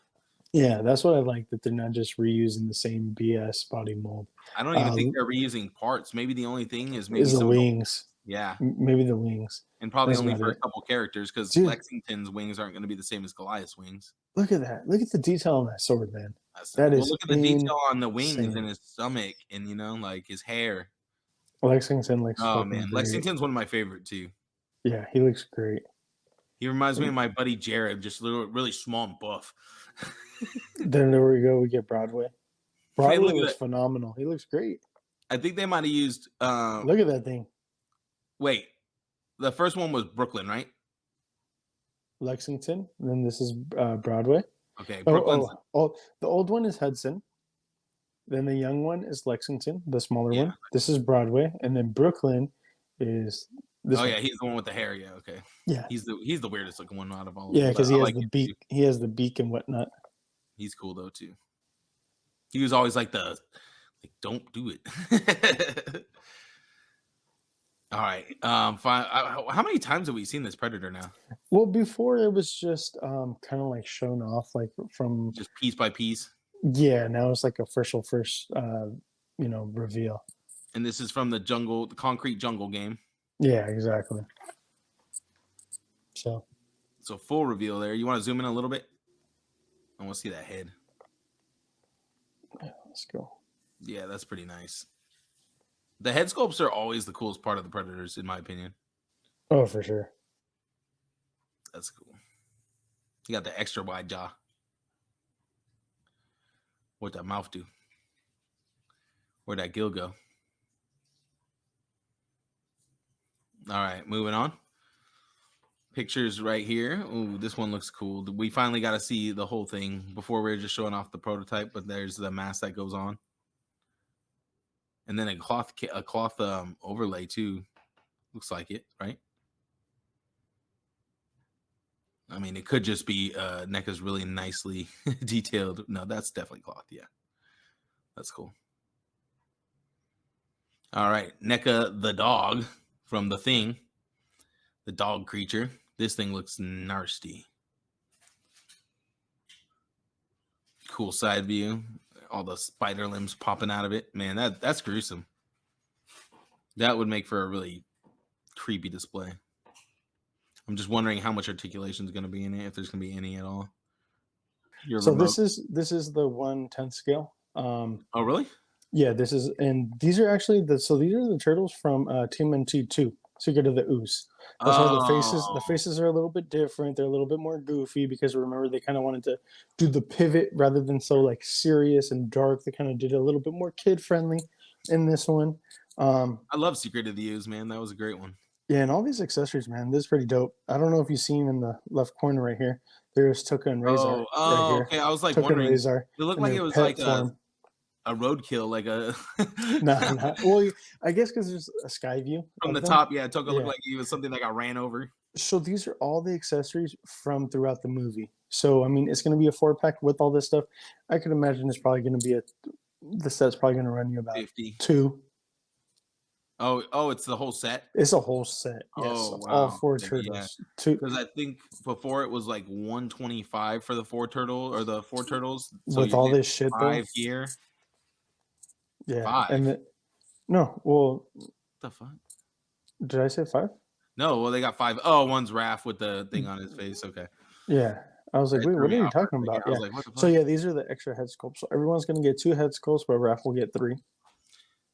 Yeah, that's what I like, that they're not just reusing the same BS body mold. I don't even think they're reusing parts. Maybe the only thing is maybe the wings. Yeah. Maybe the wings. And probably only for a couple characters because Lexington's wings aren't going to be the same as Goliath's wings. Look at that. Look at the detail on that sword, man. Look at the detail on the wings and his stomach and, like his hair. Lexington looks man. Great. Lexington's one of my favorite, too. Yeah, he looks great. He reminds me of my buddy Jared, just really small and buff. Then there we go. We get Broadway. Broadway looks phenomenal. He looks great. I think they might have used. Look at that thing. Wait, the first one was Brooklyn, right? Lexington. And then this is Broadway. Okay. The old one is Hudson. Then the young one is Lexington, the smaller one. This is Broadway, and then Brooklyn is. This one. He's the one with the hair. Yeah, okay. Yeah, he's the weirdest looking one out of all. Yeah, because he has the beak. Too. He has the beak and whatnot. He's cool though too. He was always like don't do it. All right. Fine. How many times have we seen this Predator now? Well, before it was just kind of like shown off, like from just piece by piece. Yeah. Now it's like official first, reveal. And this is from the Concrete Jungle game. Yeah, exactly. So full reveal there. You want to zoom in a little bit? I want to see that head. Yeah, let's go. Yeah, that's pretty nice. The head sculpts are always the coolest part of the Predators, in my opinion. Oh, for sure. That's cool. You got the extra wide jaw. What'd that mouth do? Where'd that gill go? All right, moving on. Pictures right here. Ooh, this one looks cool. We finally got to see the whole thing. Before we were just showing off the prototype, but there's the mask that goes on, and then a cloth overlay too. Looks like it, right? I mean, it could just be NECA's really nicely detailed. No, that's definitely cloth. Yeah, that's cool. All right, NECA the dog from The Thing, the dog creature. This thing looks nasty. Cool side view. All the spider limbs popping out of it. Man, that's gruesome. That would make for a really creepy display. I'm just wondering how much articulation is going to be in it, if there's going to be any at all. So this is the 1/10 scale. Oh, really? Yeah, these are actually these are the turtles from TMNT 2, Secret of the Ooze. That's why the faces are a little bit different. They're a little bit more goofy because remember they kind of wanted to do the pivot rather than so like serious and dark. They kind of did it a little bit more kid friendly in this one. I love Secret of the Ooze, man. That was a great one. Yeah, and all these accessories, man, this is pretty dope. I don't know if you've seen in the left corner right here. There's Toka and Razor right here. Okay. I was like Toka and wondering. Razor It looked in like their it was pet like form. a roadkill, like a Nah. Well, I guess because there's a sky view from of the them. top. Yeah, Toka looked like he was something that got ran over. So these are all the accessories from throughout the movie. So I mean, it's going to be a 4-pack with all this stuff. I could imagine it's probably going to be the set's probably going to run you about 50. 2. Oh, it's the whole set. It's a whole set. Yes, Oh, wow. all 4 Yeah. turtles. 2 Because I think before it was like 125 for the 4 turtles. So with all this shit though. 5 here. Yeah, 5. and no, well, What the fuck? did I say 5? No, well they got 5. Oh, one's Raph with the thing on his face. Okay. Yeah, I was like, It wait, threw what me are you off for a talking second. about? I was Yeah. like, what the fuck? So yeah, these are the extra head sculpts. So everyone's going to get 2 head sculpts, but Raph will get 3.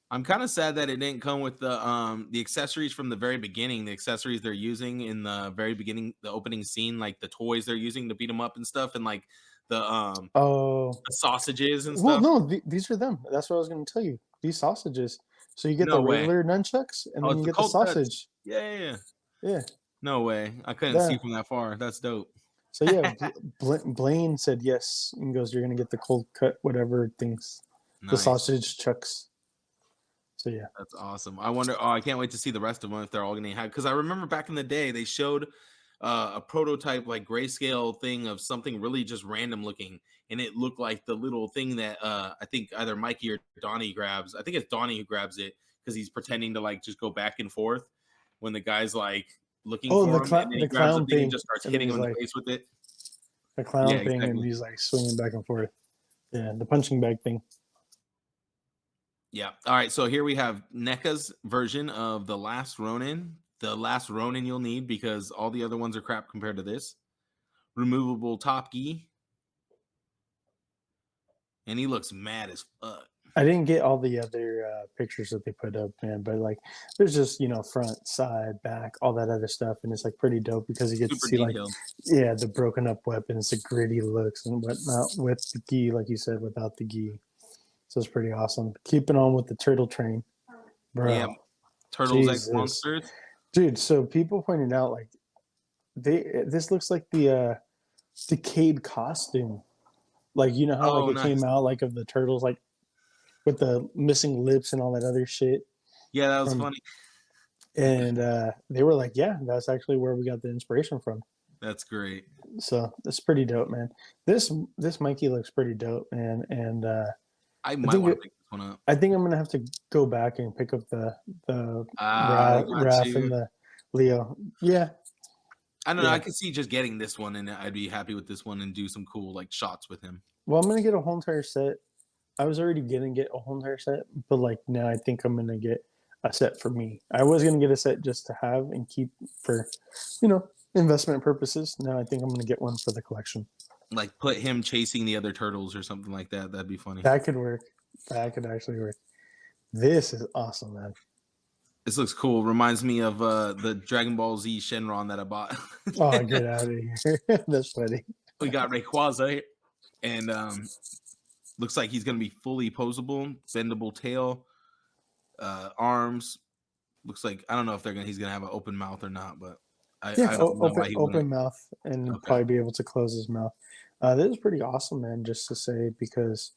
I'm kind of sad that it didn't come with the accessories from the very beginning. The accessories they're using in the very beginning, the opening scene, like the toys they're using to beat them up and stuff, and like the sausages and Well, stuff. no, these are them. That's what I was going to tell you. These sausages. So you get No the way. regular nunchucks, and then it's you the get the Colt Cuts. sausage. Yeah. Yeah. No way. I couldn't Yeah. see from that far. That's dope. So yeah, Blaine said yes, and goes, "You're going to get the cold cut, whatever things, the Nice. sausage chucks." So yeah, That's awesome. I wonder. Oh, I can't wait to see the rest of them if they're all going to have. Because I remember back in the day, they showed a prototype like grayscale thing of something really just random looking, and it looked like the little thing that I think either Mikey or Donnie grabs. I think it's Donnie who grabs it because he's pretending to like just go back and forth when the guy's like looking for him, and then he grabs the thing and just starts hitting him in the face with it. The clown Yeah, thing, and exactly. he's like swinging back and forth. Yeah, the punching bag thing. Yeah. All right. So here we have Neca's version of the Last Ronin. The Last Ronin you'll need because all the other ones are crap compared to this. Removable top gi. And he looks mad as fuck. I didn't get all the other pictures that they put up, man, but like there's just, front, side, back, all that other stuff, and it's like pretty dope because you get to see detailed. the broken up weapons, the gritty looks and whatnot with the gi, like you said, without the gi. So it's pretty awesome. Keeping on with the turtle train, bro. Yeah. Turtles Jesus. X Monsters. Dude, so people pointed out like this looks like the decayed costume. Like how it came out like of the turtles like with the missing lips and all that other shit. Yeah, that was funny. And they were like, yeah, that's actually where we got the inspiration from. That's great. So that's pretty dope, man. This Mikey looks pretty dope, man. And I might want to pick this one up. I think I'm gonna have to go back and pick up the Raph and the Leo. Yeah. I don't know. I could see just getting this one, and I'd be happy with this one, and do some cool like shots with him. Well, I'm gonna get a whole entire set. I was already gonna get a whole entire set, but like now I think I'm gonna get a set for me. I was gonna get a set just to have and keep for, investment purposes. Now I think I'm gonna get one for the collection. Like put him chasing the other turtles or something like that. That'd be funny. That could work. That could actually work. This is awesome, man. This looks cool. Reminds me of the Dragon Ball Z Shenron that I bought. Oh, get out of here. That's funny. We got Rayquaza, and looks like he's going to be fully posable, bendable tail, arms. Looks like, I don't know if he's going to have an open mouth or not, but I don't know why he open mouth and probably be able to close his mouth. This is pretty awesome, man, just to say, because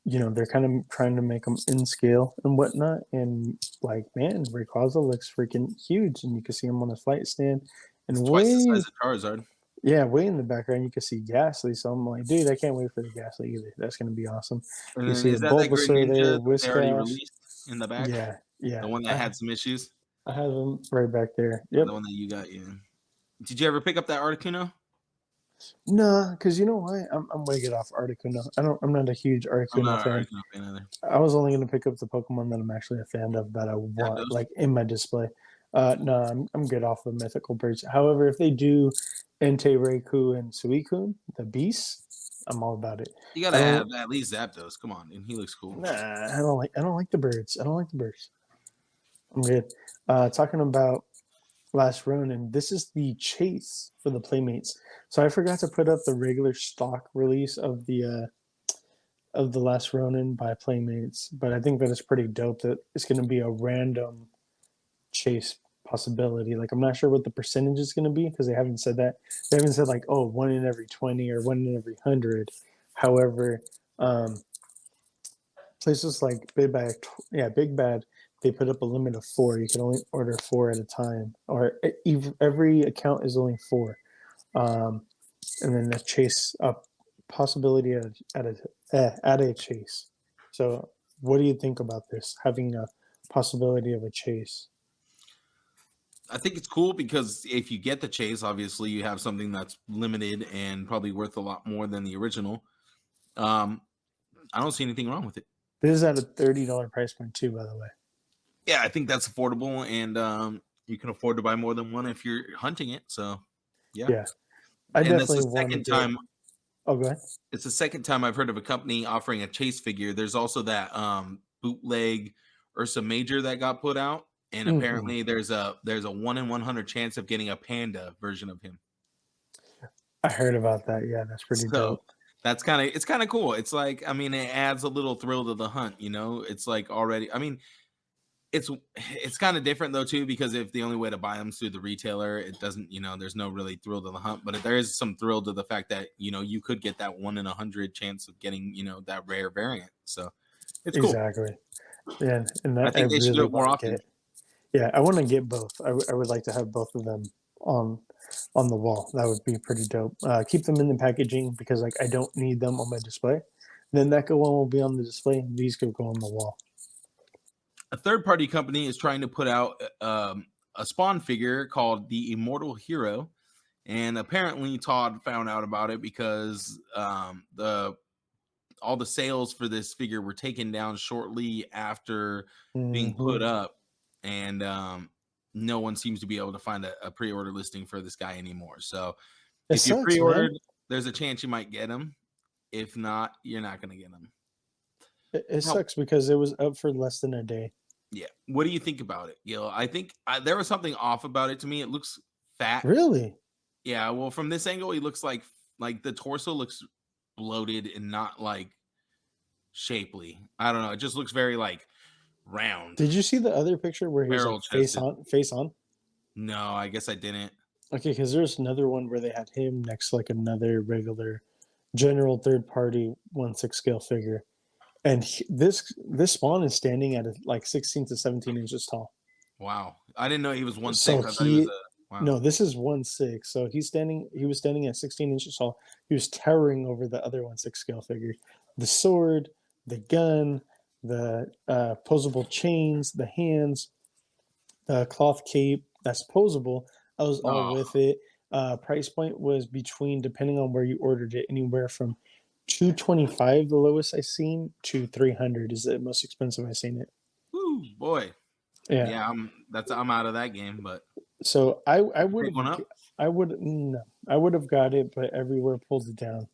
they're kind of trying to make them in scale and whatnot. And like, man, Rayquaza looks freaking huge, and you can see him on his flight stand. And twice the size of Charizard. Yeah, way in the background you can see Ghastly. So I'm like, dude, I can't wait for the Ghastly either. That's gonna be awesome. And you see is the that Bulbasaur there, they already Whiscash. released in the back? Yeah. The one that had some issues. I have them right back there. Yep. The one that you got. Yeah. Did you ever pick up that Articuno? No, because you know why? I'm gonna get off Articuno. I'm not a huge Articuno fan. Either. I was only gonna pick up the Pokemon that I'm actually a fan of, that I want like in my display. No, I'm good off the mythical birds. However, if they do Entei, Raikou, and Suicune, the beasts, I'm all about it. You gotta have at least Zapdos. Come on, and he looks cool. Nah, I don't like the birds. I don't like the birds. I'm good. Talking about Last Ronin, this is the chase for the Playmates. So I forgot to put up the regular stock release of the Last Ronin by Playmates, but I think that it's pretty dope that it's going to be a random chase possibility. Like I'm not sure what the percentage is going to be because they haven't said that. They haven't said like, oh, 1 in every 20 or 1 in every 100. However, places like Big Bad, they put up a limit of 4. You can only order 4 at a time, or every account is only 4. And then the chase up possibility at a chase. So, what do you think about this? Having a possibility of a chase. I think it's cool because if you get the chase, obviously you have something that's limited and probably worth a lot more than the original. I don't see anything wrong with it. This is at a $30 price point too, by the way. Yeah, I think that's affordable, and you can afford to buy more than one if you're hunting it. So, yeah. I definitely want to get... Oh, go ahead. It's the second time I've heard of a company offering a chase figure. There's also that bootleg Ursa Major that got put out, and apparently there's a 1 in 100 chance of getting a panda version of him. I heard about that. Yeah, that's pretty dope. It's kind of cool. It's like, I mean, it adds a little thrill to the hunt, you know? It's like already, I mean, it's kind of different though too, because if the only way to buy them is through the retailer, it doesn't, you know, there's no really thrill to the hunt, but there is some thrill to the fact that, you know, you could get that 1 in 100 chance of getting, you know, that rare variant. So it's cool. Exactly. Yeah, and that, I think they should do it more often. Yeah, I want to get both. I would like to have both of them on the wall. That would be pretty dope. Keep them in the packaging because like I don't need them on my display. Then that one will be on the display. And these could go on the wall. A third-party company is trying to put out a Spawn figure called the Immortal Hero, and apparently Todd found out about it because all the sales for this figure were taken down shortly after being put up, and no one seems to be able to find a pre-order listing for this guy anymore. So if you pre-ordered, there's a chance you might get him. If not, you're not going to get him. It sucks because it was up for less than a day. Yeah. What do you think about it, Gil? I think there was something off about it to me. It looks fat. Really? Yeah. Well, from this angle, he looks like the torso looks bloated and not like shapely. I don't know. It just looks very like round. Did you see the other picture where he's like face on? No, I guess I didn't. Okay, because there's another one where they had him next to like another regular general third party 1/6 scale figure. And this Spawn is standing at like 16 to 17 inches tall. Wow. I didn't know he was 1/6. So I thought he was wow. No, this is 1/6. So he was standing at 16 inches tall. He was towering over the other 1/6 scale figure. The sword, the gun, the posable chains, the hands, the cloth cape that's posable. I was all with it. Price point was between, depending on where you ordered it, anywhere from $225, the lowest I've seen, to $300 is the most expensive I've seen it. Ooh, boy. Yeah. I'm out of that game, but so I would have got it, but everywhere pulled it down.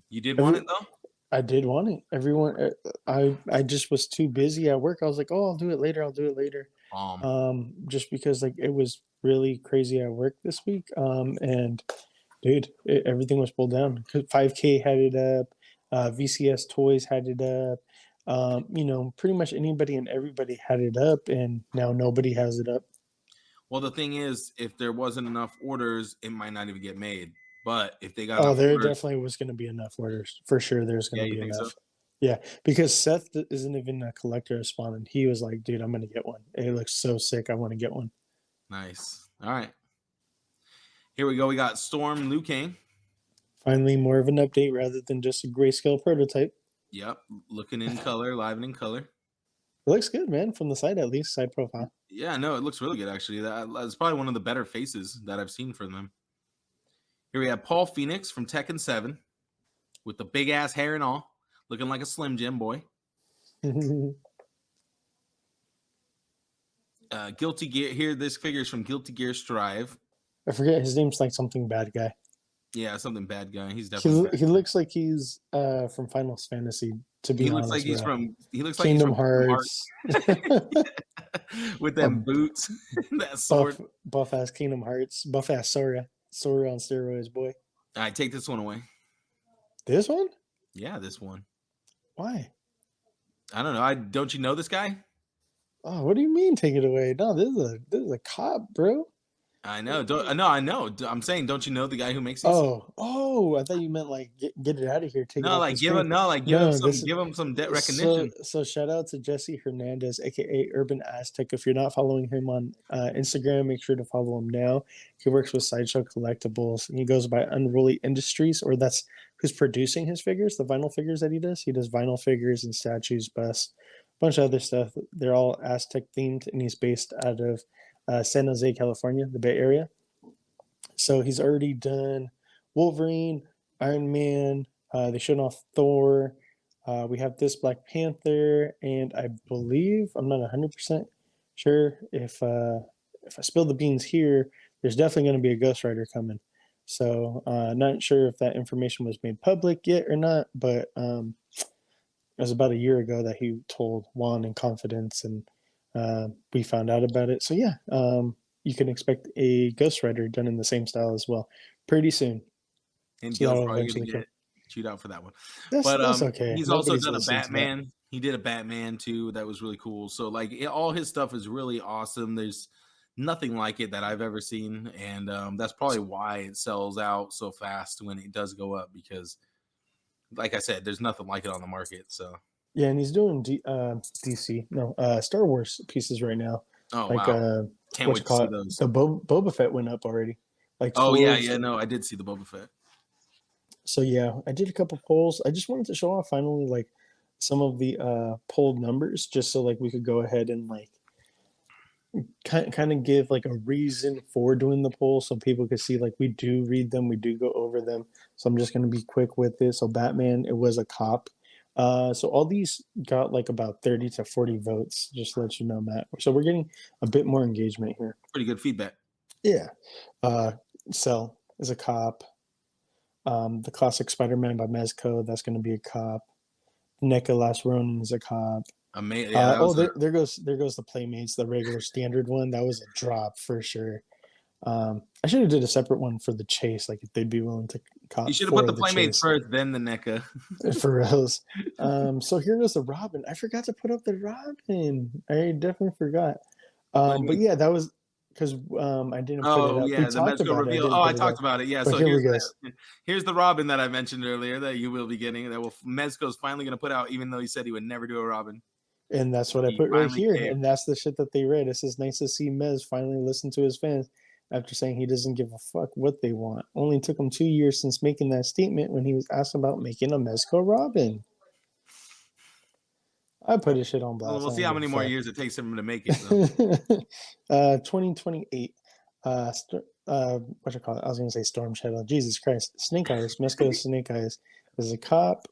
You did want it though? I did want it. Everyone, I just was too busy at work. I was like, oh, I'll do it later. Just because like it was really crazy at work this week. And dude, everything was pulled down. 5K had it up. VCS Toys had it up. You know, pretty much anybody and everybody had it up, and now nobody has it up. Well, the thing is, if there wasn't enough orders, it might not even get made. But if they got there definitely was going to be enough orders for sure. There's going to be enough. So? Yeah, because Seth isn't even a collector of Spawn, and he was like, "Dude, I'm going to get one. It looks so sick. I want to get one." Nice. All right. Here we go. We got Storm Liu Kang. Finally, more of an update rather than just a grayscale prototype. Yep, looking in color, live and in color. It looks good, man, from the side at least, side profile. Yeah, no, it looks really good, actually. That's probably one of the better faces that I've seen from them. Here we have Paul Phoenix from Tekken 7 with the big-ass hair and all, looking like a Slim Jim boy. Guilty Gear. Here, this figure is from Guilty Gear Strive. I forget his name's like something bad guy. Yeah, something bad guy. He's He definitely bad. he looks like he's from Final Fantasy. To be He honest, looks like he's bro. from Kingdom Kingdom Hearts. with them boots, that sword. Buff ass Kingdom Hearts. Buff ass Sora on steroids, boy. All right, take this one away. This one? Yeah, this one. Why? I don't know. Don't you know this guy? Oh, what do you mean take it away? No, this is a cop, bro. I know. I know. I'm saying, don't you know the guy who makes these? Oh! I thought you meant like get it out of here. Take it off the screen. Give him some debt recognition. So shout out to Jesse Hernandez, aka Urban Aztec. If you're not following him on Instagram, make sure to follow him now. He works with Sideshow Collectibles. He goes by Unruly Industries, or that's who's producing his figures, the vinyl figures that he does. He does vinyl figures and statues, busts, a bunch of other stuff. They're all Aztec themed, and he's based out of San Jose, California, the Bay Area. So he's already done Wolverine, Iron Man. They showed off Thor. We have this Black Panther, and I believe, I'm not 100% sure if I spill the beans here, there's definitely going to be a Ghost Rider coming. So not sure if that information was made public yet or not, but it was about a year ago that he told Juan in confidence, and we found out about it. So yeah, you can expect a Ghost Rider done in the same style as well pretty soon. And Gil's probably going to get chewed out for that one. That's okay. He's also done a Batman. He did a Batman too. That was really cool. So like all his stuff is really awesome. There's nothing like it that I've ever seen. And that's probably why it sells out so fast when it does go up, because like I said, there's nothing like it on the market. So yeah, and he's doing Star Wars pieces right now. Oh, like, wow. Can't wait to see those. The Boba Fett went up already. Like, no, I did see the Boba Fett. So yeah, I did a couple polls. I just wanted to show off finally like some of the polled numbers, just so like we could go ahead and like kind of give like a reason for doing the poll, so people could see like we do read them, we do go over them. So I'm just going to be quick with this. So Batman, it was a cop. So all these got like about 30 to 40 votes, just to let you know, Matt. So we're getting a bit more engagement here. Pretty good feedback. Yeah. Cell is a cop. The classic Spider-Man by Mezco, that's going to be a cop. Neca Last Ronin is a cop. Amazing. There goes the Playmates, the regular standard one. That was a drop for sure. I should have did a separate one for the Chase, like if they'd be willing to cop. You should have put the Playmates first, then the NECA. For reals. So here goes the Robin. I forgot to put up the Robin. I definitely forgot. But yeah, that was because I didn't put it up. Yeah, the Mezco reveal. I talked about it. Yeah, but so here's the Robin that I mentioned earlier that you will be getting. That Mezco's finally going to put out, even though he said he would never do a Robin. And that's what I put right here. And that's the shit that they read. It says, nice to see Mez finally listen to his fans after saying he doesn't give a fuck what they want. Only took him 2 years since making that statement when he was asked about making a Mezco Robin. I put his shit on blast. Well, we'll see how many more years it takes him to make it. 2028. What you call it? I was going to say Storm Shadow. Jesus Christ. Snake Eyes. Mezco Snake Eyes is a cop.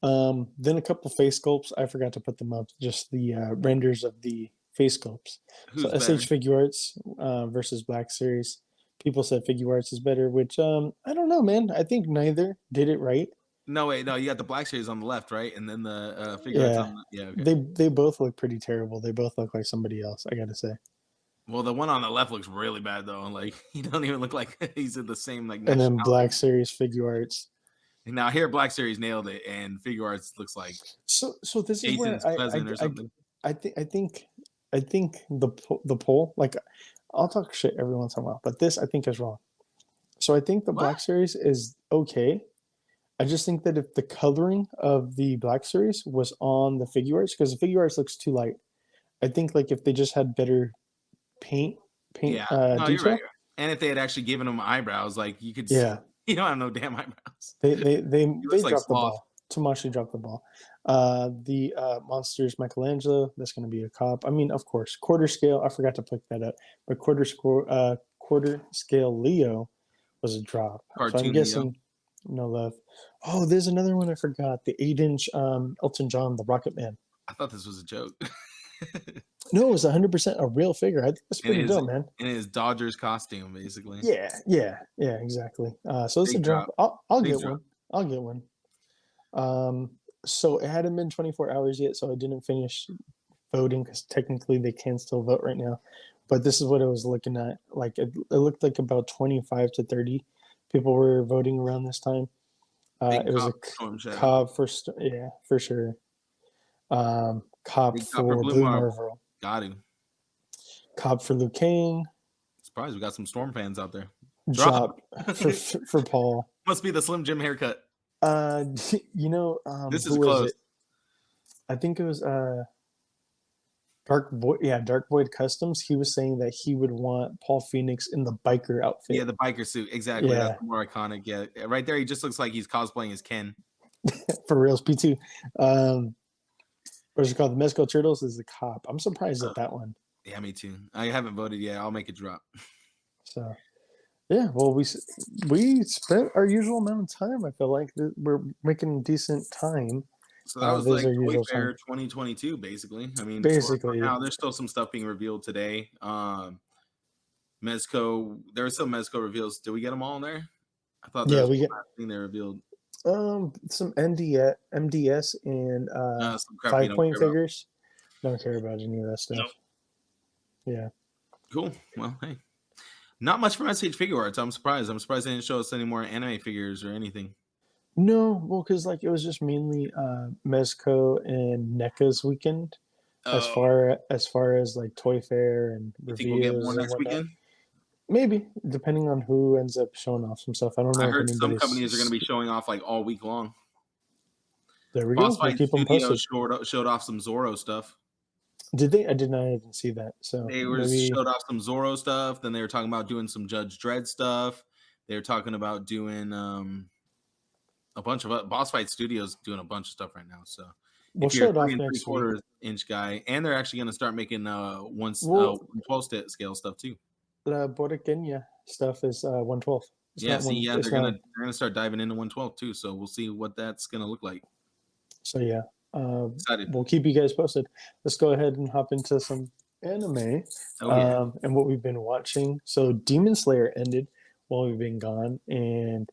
Then a couple face sculpts. I forgot to put them up. Just the renders of the face sculpts. So SH Figuarts versus Black Series. People said Figuarts is better, which I don't know, man. I think neither did it right. No, wait, no. You got the Black Series on the left, right, and then the Figuarts on the okay. They both look pretty terrible. They both look like somebody else, I gotta say. Well, the one on the left looks really bad though. Like he don't even look like he's in the same like. And then Black Series Figuarts. Now here, Black Series nailed it, and Figuarts looks like so. This is Jason's where or something. I think the poll, like I'll talk shit every once in a while, but this I think is wrong. So I think the Black Series is okay. I just think that if the coloring of the Black Series was on the Figuarts, because the Figuarts looks too light. I think like if they just had better paint detail. You're right. And if they had actually given him eyebrows, like you could. Yeah. You don't have no damn eyebrows. They dropped the ball. Tamashii dropped the ball. The Monsters Michelangelo, that's going to be a cop. I mean, of course, quarter scale. I forgot to pick that up, but quarter scale Leo was a drop. Cartoon so I'm guessing Leo. No love. Oh, there's another one I forgot. The 8-inch Elton John, the Rocket Man. I thought this was a joke. No, it was 100% a real figure. I think that's pretty dope, man. In his Dodgers costume, basically. Yeah, exactly. So it's a Big drop. drop. I'll Big get drop. one. I'll get one. So it hadn't been 24 hours yet, so I didn't finish voting because technically they can still vote right now. But this is what I was looking at. Like it looked like about 25 to 30 people were voting around this time. It was a Cobb for sure. Cobb Big for Blue Marvel. Got him. Cobb for Liu Kang. Surprised we got some Storm fans out there. Drop for Paul. Must be the Slim Jim haircut. This is close. I think it was Dark Void Customs. He was saying that he would want Paul Phoenix in the biker outfit. Yeah, the biker suit. Exactly. Yeah. That's more iconic. Yeah. Right there, he just looks like he's cosplaying as Ken. For reals, P2. What is it called? The Mezco Turtles is the cop. I'm surprised at that one. Yeah, me too. I haven't voted yet. I'll make it drop. So, yeah. Well, we spent our usual amount of time. I feel like we're making decent time. So that was like ToyFair 2022, basically. I mean, basically. Now there's still some stuff being revealed today. Mezco, there were some Mezco reveals. Did we get them all in there? I thought there was one thing they revealed. Some MDS and 5-point figures. Don't care about any of that stuff. Nope. Yeah. Cool. Well, hey, not much from SH Figure Arts. I'm surprised. I'm surprised they didn't show us any more anime figures or anything. No, well, because like it was just mainly Mezco and Neca's weekend, as far as like Toy Fair and reveals. Think we'll get more next weekend? Maybe, depending on who ends up showing off some stuff. I don't know. I heard some companies are going to be showing off like all week long. There we go. Boss Fight Studios showed off some Zorro stuff. Did they? I did not even see that. So they showed off some Zorro stuff. Then they were talking about doing some Judge Dredd stuff. They were talking about doing a bunch of Boss Fight Studios doing a bunch of stuff right now. So we'll show it off next 3/4 inch guy, and they're actually going to start making 1/12 scale stuff too. The Boricua stuff is 1/12. They're gonna start diving into 1/12 too. So we'll see what that's gonna look like. So yeah, we'll keep you guys posted. Let's go ahead and hop into some anime and what we've been watching. So Demon Slayer ended while we've been gone, and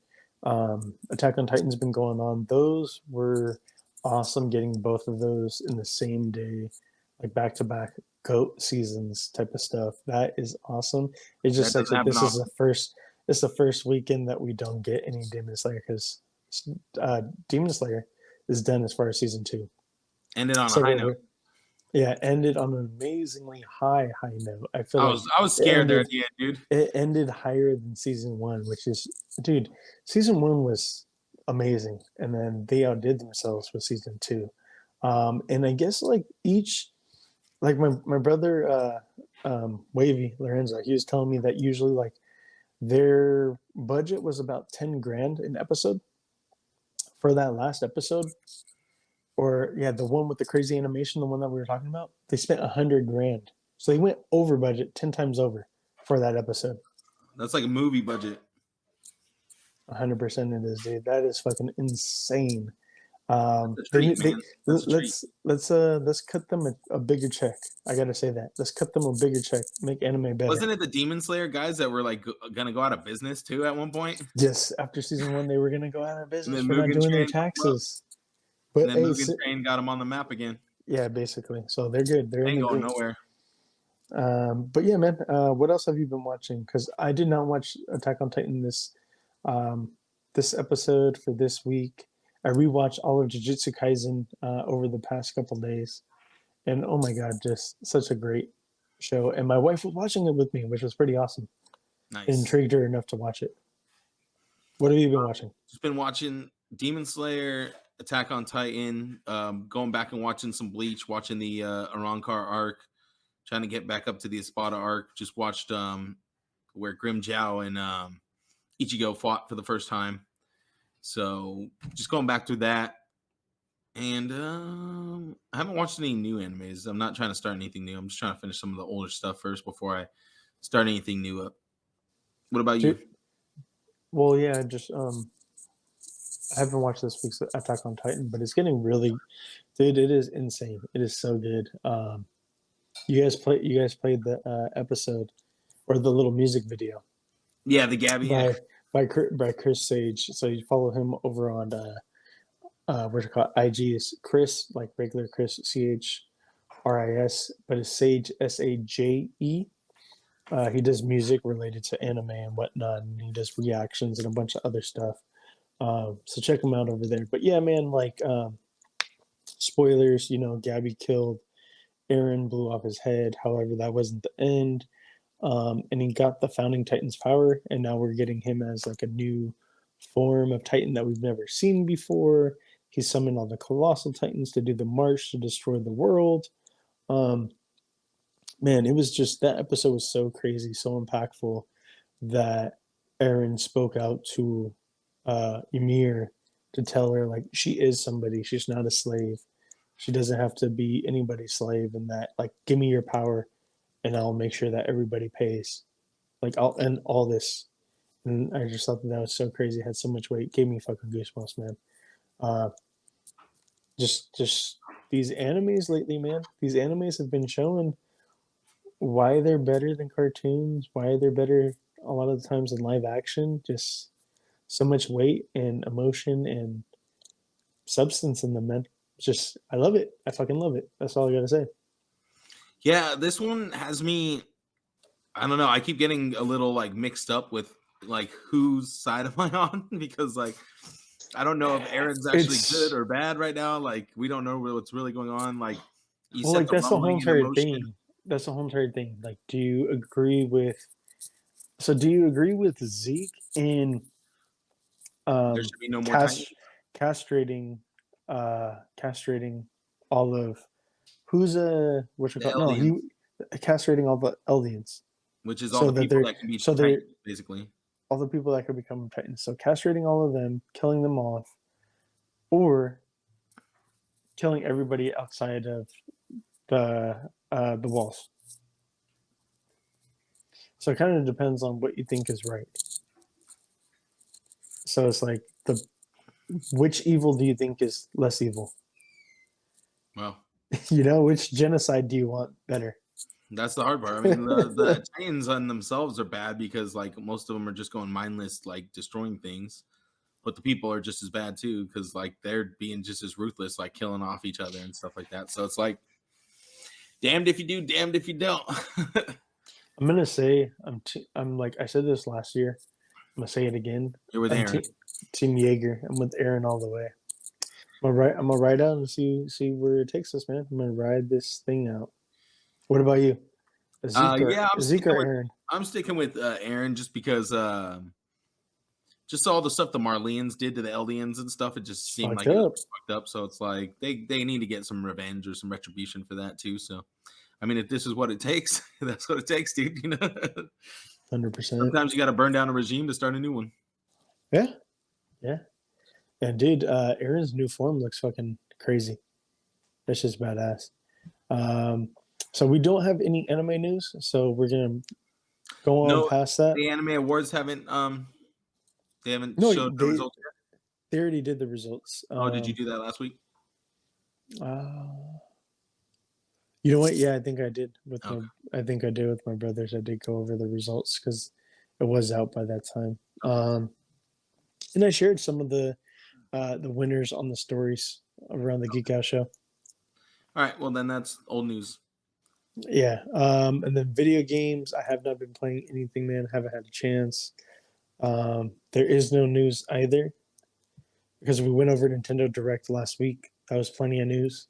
Attack on Titan's been going on. Those were awesome. Getting both of those in the same day, like back to back GOAT seasons type of stuff. That is awesome. It just sucks that this is the first weekend that we don't get any Demon Slayer because Demon Slayer is done as far as season 2. Ended on a high note. Yeah, ended on an amazingly high note. I was scared there at the end, dude. It ended higher than season 1, which is, dude, season 1 was amazing, and then they outdid themselves with season 2. And I guess like my brother Wavy Lorenzo, he was telling me that usually like their budget was about 10 grand an episode for that last episode. Or the one with the crazy animation, the one that we were talking about, they spent 100 grand. So they went over budget 10 times over for that episode. That's like a movie budget. 100% it is, dude. That is fucking insane. Let's cut them a bigger check. I gotta say that. Let's cut them a bigger check. Make anime better. Wasn't it the Demon Slayer guys that were like gonna go out of business too at one point? Yes, after season 1, they were gonna go out of business for not doing their taxes. But then Mugen Train got them on the map again. Yeah, basically. So they're good. They ain't going nowhere. But yeah, man. What else have you been watching? Because I did not watch Attack on Titan this episode for this week. I rewatched all of Jujutsu Kaisen over the past couple days, and oh my god, just such a great show. And my wife was watching it with me, which was pretty awesome. Nice. It intrigued her enough to watch it. What have you been watching? Just been watching Demon Slayer, Attack on Titan, going back and watching some Bleach, watching the Arrancar arc, trying to get back up to the Espada arc. Just watched where Grim Jiao and Ichigo fought for the first time. So just going back through that. And I haven't watched any new animes. I'm not trying to start anything new. I'm just trying to finish some of the older stuff first before I start anything new up. What about you? Well, yeah, just I haven't watched this week's Attack on Titan, but it's getting really, dude, it is insane. It is so good. You guys played the episode or the little music video Yeah, the Gabby. by Chris Sage. So you follow him over on what's it called? IG is Chris, like regular Chris, CHRIS, but it's Sage, SAJE. He does music related to anime and whatnot, and he does reactions and a bunch of other stuff. So check him out over there. But yeah, man, like spoilers, Gabby killed Eren, blew off his head. However, that wasn't the end. And he got the Founding Titan's power, and now we're getting him as like a new form of Titan that we've never seen before. He summoned all the Colossal Titans to do the march to destroy the world. Man, it was just, that episode was so crazy, so impactful that Eren spoke out to Ymir to tell her, like, she is somebody. She's not a slave. She doesn't have to be anybody's slave, and that, like, give me your power and I'll make sure that everybody pays. Like, I'll end all this. And I just thought that was so crazy. It had so much weight. Gave me fucking goosebumps, man. Just these animes lately, man. These animes have been showing why they're better than cartoons, why they're better a lot of the times in live action. Just so much weight and emotion and substance in them, man. Just, I love it. I fucking love it. That's all I gotta say. Yeah, this one has me, I don't know, I keep getting a little like mixed up with like whose side am I on, because like I don't know if Eren's actually good or bad right now. Like we don't know what's really going on. Like you said, like that's the whole entire thing. That's the whole entire thing. Like, do you agree with Zeke in there should be no more castrating all of castrating all the Eldians, which is all the people that can be Titans, basically all the people that could become Titans. So castrating all of them, killing them off, or killing everybody outside of the walls. So it kind of depends on what you think is right. So it's like, which evil do you think is less evil? Well, which genocide do you want better? That's the hard part. I mean, the Titans on themselves are bad because like most of them are just going mindless, like destroying things. But the people are just as bad too, because like they're being just as ruthless, like killing off each other and stuff like that. So it's like, damned if you do, damned if you don't. I'm gonna say I'm like I said this last year. I'm gonna say it again. You're with Eren. Team Jaeger. I'm with Eren all the way. I'm gonna ride out and see where it takes us, man. I'm gonna ride this thing out. What about you? Zeke or Eren? I'm sticking with Eren just because just all the stuff the Marleyans did to the Eldians and stuff. It just seemed like it was fucked up. So it's like they need to get some revenge or some retribution for that too. So, I mean, if this is what it takes, that's what it takes, dude. 100%. Sometimes you got to burn down a regime to start a new one. Yeah. And dude, Eren's new form looks fucking crazy. That's just badass. So we don't have any anime news, so we're gonna go on past that. The anime awards haven't showed the results yet? They already did the results. Did you do that last week? You know what? Yeah, I think I did with my brothers. I did go over the results because it was out by that time. And I shared some of the winners on the stories around the Geek Out show. All right, well then that's old news. Yeah, and then video games. I have not been playing anything, man. Haven't had a chance. There is no news either because we went over Nintendo Direct last week. That was plenty of news.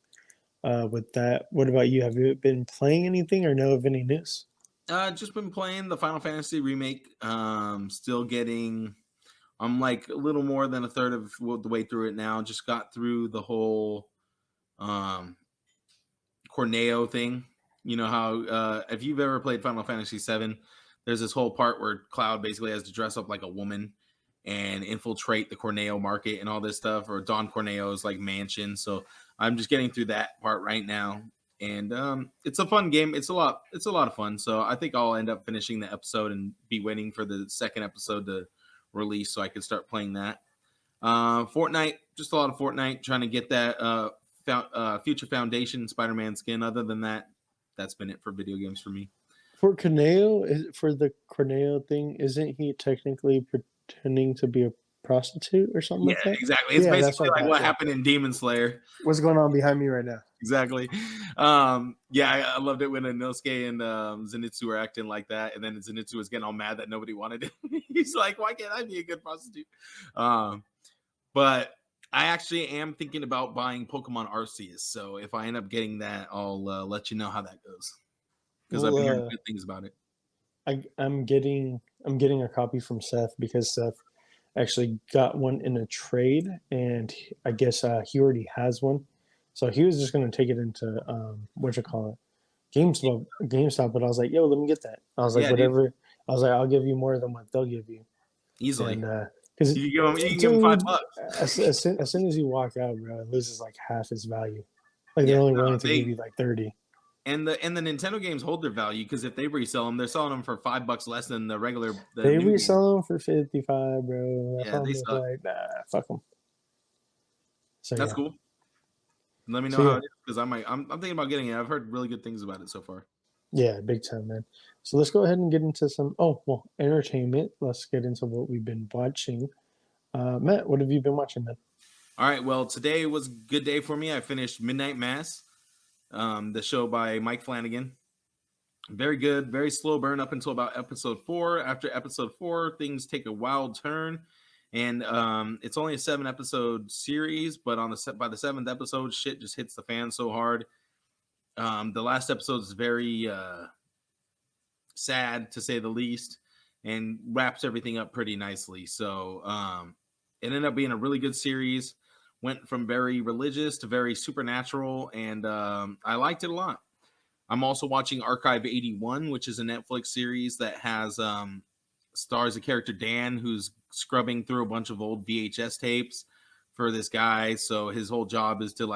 With that, what about you? Have you been playing anything or know of any news? Just been playing the Final Fantasy remake. Still getting. I'm like a little more than a third of the way through it now. Just got through the whole Corneo thing. You know how if you've ever played Final Fantasy VII, there's this whole part where Cloud basically has to dress up like a woman and infiltrate the Corneo market and all this stuff, or Don Corneo's like mansion. So I'm just getting through that part right now, and it's a fun game. It's a lot of fun. So I think I'll end up finishing the episode and be waiting for the second episode to release so I can start playing that. Fortnite, just a lot of Fortnite, trying to get that Future Foundation Spider-Man skin. Other than that, that's been it for video games for me. For for the Corneo thing, isn't he technically pretending to be a prostitute or something Yeah, like that? exactly. It's Yeah, that's basically like what yeah. happened in Demon Slayer. What's going on behind me right now? Exactly. I loved it when Inosuke and Zenitsu were acting like that, and then Zenitsu was getting all mad that nobody wanted it. He's like, "Why can't I be a good prostitute?" But I actually am thinking about buying Pokemon Arceus. So if I end up getting that, I'll let you know how that goes, because I've been hearing good things about it. I'm getting a copy from Seth because Seth actually got one in a trade, and I guess he already has one, so he was just going to take it into GameStop. But I was like, "Yo, let me get that." I was like, "Whatever." Dude. I was like, "I'll give you more than what they'll give you easily." Because you can give them $5. As soon as you walk out, bro, it loses like half its value. Like they're only willing to give you like 30. And the Nintendo games hold their value because if they resell them, they're selling them for $5 less than the regular. They resell them for 55, bro. Yeah, they suck. Like, nah, fuck them. So that's cool. Let me know how it is because I'm thinking about getting it. I've heard really good things about it so far. Yeah, big time, man. So let's go ahead and get into some entertainment. Let's get into what we've been watching. Matt, what have you been watching, man? All right, well, today was a good day for me. I finished Midnight Mass, the show by Mike Flanagan. Very good, very slow burn up until about episode 4. After episode 4, things take a wild turn. And it's only a 7-episode series, but by the 7th episode, shit just hits the fan so hard. The last episode is very sad, to say the least, and wraps everything up pretty nicely. So it ended up being a really good series. Went from very religious to very supernatural, and I liked it a lot. I'm also watching Archive 81, which is a Netflix series that has stars a character Dan, who's scrubbing through a bunch of old VHS tapes for this guy. So his whole job is to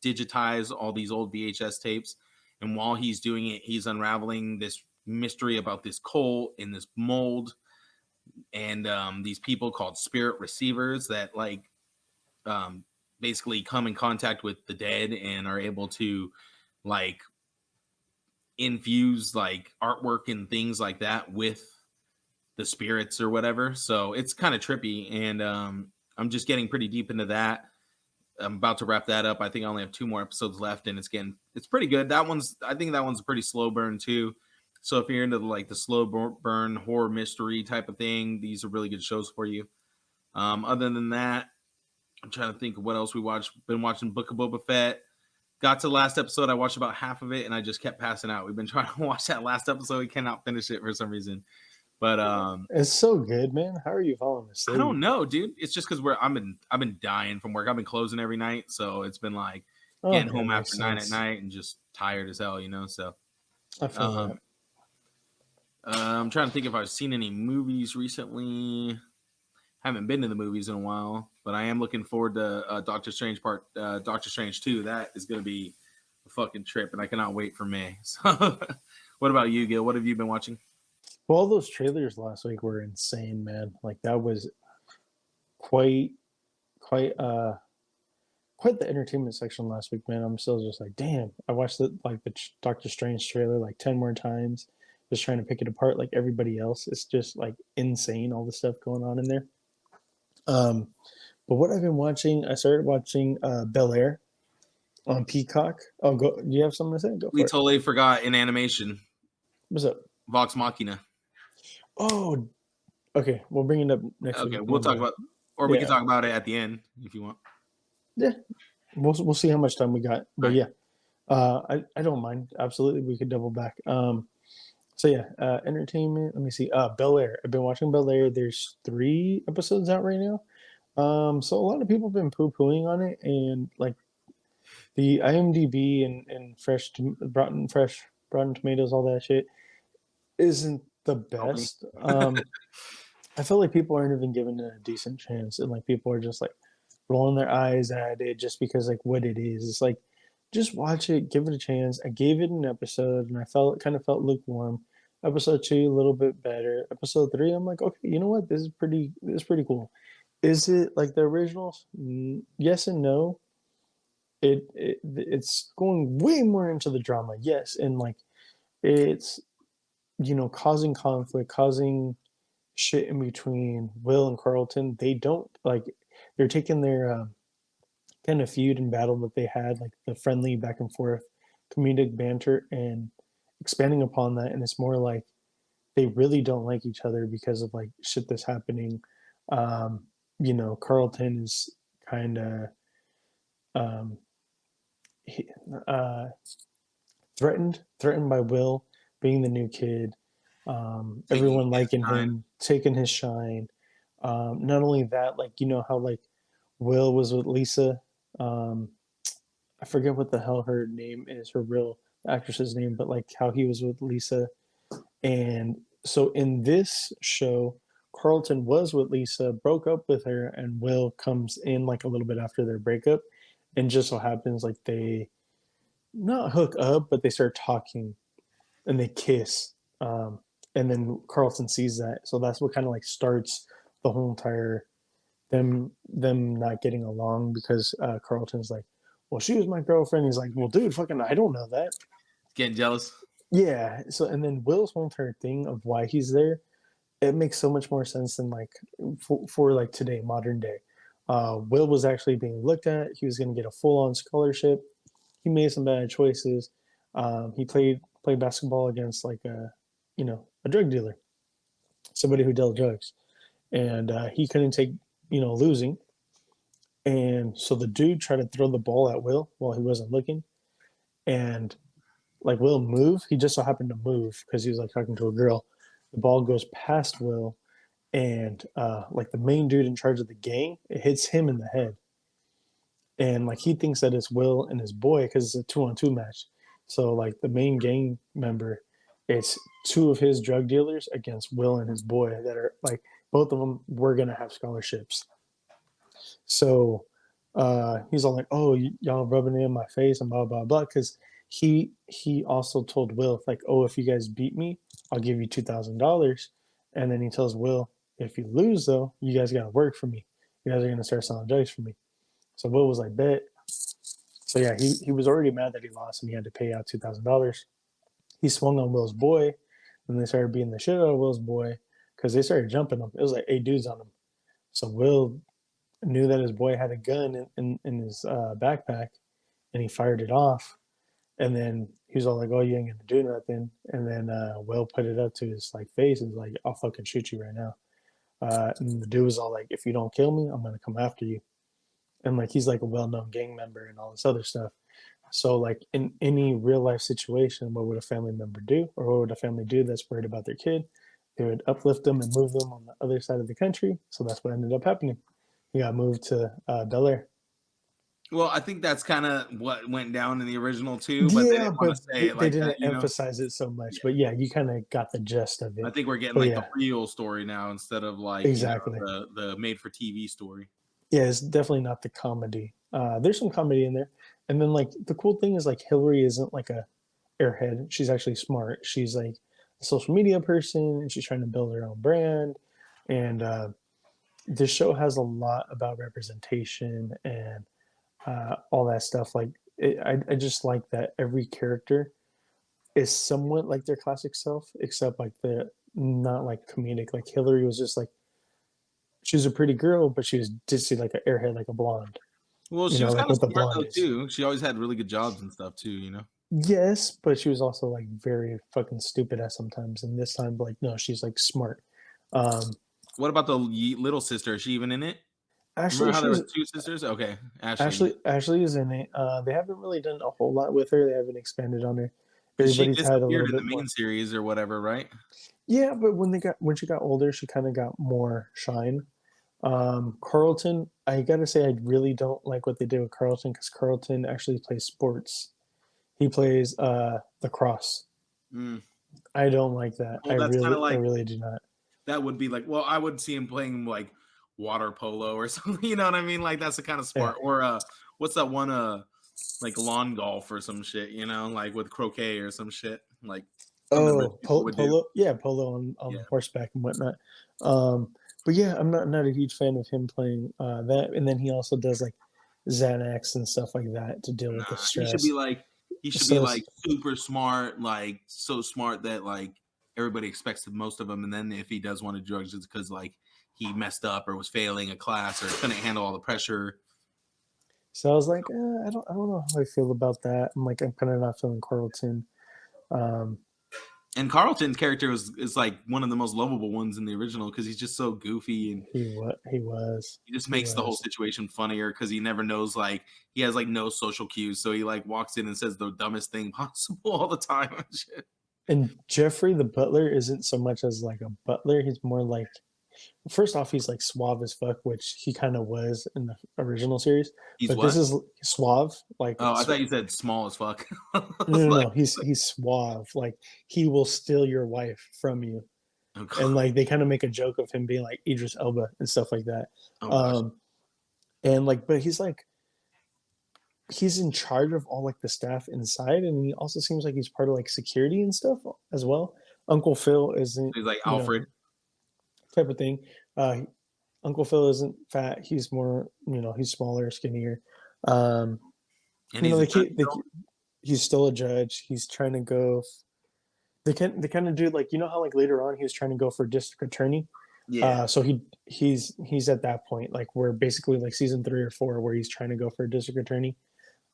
digitize all these old VHS tapes. And while he's doing it, he's unraveling this mystery about this cult in this mold and these people called spirit receivers that basically come in contact with the dead and are able to infuse artwork and things like that with the spirits or whatever. So it's kind of trippy, and I'm just getting pretty deep into that. I'm about to wrap that up. I think I only have 2 more episodes left, and it's pretty good. I think that one's a pretty slow burn too. So if you're into the slow burn horror mystery type of thing, these are really good shows for you. Other than that, I'm trying to think of what else we watched. Been watching Book of Boba Fett. Got to the last episode. I watched about half of it, and I just kept passing out. We've been trying to watch that last episode. We cannot finish it for some reason. But it's so good, man. How are you falling asleep? I don't know, dude. It's just because I've been dying from work. I've been closing every night, so it's been getting home after 9 at night and just tired as hell, So I feel that. I'm trying to think if I've seen any movies recently. Haven't been to the movies in a while, but I am looking forward to Doctor Strange Doctor Strange 2. That is going to be a fucking trip, and I cannot wait for May. So, what about you, Gil? What have you been watching? Well, all those trailers last week were insane, man. That was quite the entertainment section last week, man. I'm still just damn. I watched the Doctor Strange trailer 10 more times, just trying to pick it apart like everybody else. It's just insane, all the stuff going on in there. But what I've been watching, I started watching Bel Air on Peacock. Oh, go! Do you have something to say? Go. We totally forgot in animation. What's up? Vox Machina. Oh, okay. We'll bring it up next week. Okay, we'll talk about, or we can talk about it at the end if you want. Yeah, we'll see how much time we got, but yeah, I don't mind. Absolutely, we could double back. So yeah, entertainment. Let me see. Bel Air. I've been watching Bel Air. There's 3 episodes out right now. So a lot of people have been poo-pooing on it, and the IMDb and Rotten Tomatoes, all that shit isn't the best. I feel like people aren't even giving it a decent chance, and people are just rolling their eyes at it just because what it is. It's just watch it, give it a chance. I gave it an episode, and I kind of felt lukewarm. Episode 2, a little bit better. Episode 3, I'm okay, you know what? This is pretty cool. Is it like the originals? Yes and no. it's going way more into the drama, yes, and like it's causing conflict, causing shit in between Will and Carlton. They don't like they're taking their kind of feud and battle that they had, like the friendly back and forth comedic banter, and expanding upon that. And it's more like they really don't like each other because of like shit that's happening. Carlton is kind of um, uh, threatened by Will being the new kid. Everyone liking him, taking his shine. Not only that, like how like Will was with Lisa. I forget what the hell her name is, her real actress's name, but like how he was with Lisa. And so in this show, Carlton was with Lisa, broke up with her, and Will comes in like a little bit after their breakup. And just so happens like they not hook up, but they start talking and they kiss. And then Carlton sees that. So that's what kind of like starts the whole entire them not getting along, because Carlton's like, well, she was my girlfriend. He's like, well, dude, fucking, I don't know that. Getting jealous. Yeah. So, and then Will's whole entire thing of why he's there, it makes so much more sense than like for like today, modern day. Will was actually being looked at. He was going to get a full-on scholarship. He made some bad choices. He played basketball against like a drug dealer, somebody who dealt drugs, and he couldn't take losing. And so the dude tried to throw the ball at Will while he wasn't looking, and like Will moved. He just so happened to move because he was like talking to a girl. The ball goes past Will, and like the main dude in charge of the gang, it hits him in the head. And like he thinks that it's Will and his boy because it's a 2-on-2 match. So like the main gang member, it's two of his drug dealers against Will and his boy that are like both of them were gonna have scholarships. So he's all like, "Oh, y'all rubbing it in my face and blah blah blah," because he also told Will like, "Oh, if you guys beat me, I'll give you $2,000." And then he tells Will, "If you lose though, you guys gotta work for me. You guys are gonna start selling drugs for me." So Will was like, "Bet." So yeah, he was already mad that he lost and he had to pay out $2,000. He swung on Will's boy, and they started beating the shit out of Will's boy because they started jumping him. It was like 8 dudes on him. So Will knew that his boy had a gun in his backpack, and he fired it off. And then he was all like, "Oh, you ain't gonna do nothing." And then Will put it up to his like face and was like, "I'll fucking shoot you right now." And the dude was all like, "If you don't kill me, I'm gonna come after you." And like he's like a well-known gang member and all this other stuff. So like in any real life situation, what would a family member do, or what would a family do that's worried about their kid? They would uplift them and move them on the other side of the country. So that's what ended up happening. He got moved to Bel Air. Well, I think that's kind of what went down in the original too. But But yeah, but they didn't that, emphasize it so much. Yeah. But yeah, you kind of got the gist of it. I think we're getting the real story now instead of like exactly the made for TV story. Yeah, it's definitely not the comedy. There's some comedy in there. And then like the cool thing is like Hillary isn't like a airhead. She's actually smart. She's like a social media person, and she's trying to build her own brand. And this show has a lot about representation and all that stuff. Like I just like that every character is somewhat like their classic self, except like the not like comedic. Like Hillary was just like, she was a pretty girl, but she was ditzy like an airhead, like a blonde. Well, she was kind of smart though too. She always had really good jobs and stuff too, Yes, but she was also like very fucking stupid at sometimes. And this time, like, no, she's like smart. What about the little sister? Is she even in it? Ashley, remember how there was 2 sisters? Okay, Ashley is in it. They haven't really done a whole lot with her. They haven't expanded on her. Everybody's had a little bit in the main series or whatever, right? Yeah, but when she got older, she kind of got more shine. Carlton, I gotta say, I really don't like what they did with Carlton, because Carlton actually plays sports. He plays lacrosse. I don't like that. Well, I really do not. That would be like, well, I would see him playing like water polo or something. You know what I mean? Like that's the kind of sport. Yeah. Or what's that one? Like lawn golf or some shit. Like with croquet or some shit. Like polo. Yeah, polo on horseback and whatnot. But yeah, I'm not a huge fan of him playing that. And then he also does like Xanax and stuff like that to deal with the stress. He should be like super smart, like so smart that like everybody expects the most of him. And then if he does want to drugs, it's because like he messed up or was failing a class or couldn't handle all the pressure. So I was like, I don't know how I feel about that. I'm kind of not feeling Carlton. And Carlton's character is like one of the most lovable ones in the original because he's just so goofy and he was. He just makes the whole situation funnier because he never knows, like he has like no social cues, so he like walks in and says the dumbest thing possible all the time and shit. And Jeffrey the butler isn't so much as like a butler. He's more like, first off, he's like suave as fuck, which he kind of was in the original series. This is suave. Like, I thought you said small as fuck. No. He's suave. Like, he will steal your wife from you. Okay. And like they kind of make a joke of him being like Idris Elba and stuff like that. And like, but he's in charge of all like the staff inside, and he also seems like he's part of like security and stuff as well. Uncle Phil isn't. He's like Alfred type of thing. Uncle Phil isn't fat. He's more, he's smaller, skinnier. And he's still a judge. He's trying to go. They kind of do like, how like later on he was trying to go for district attorney. Yeah. So he's at that point, like we're basically like season 3 or 4 where he's trying to go for a district attorney.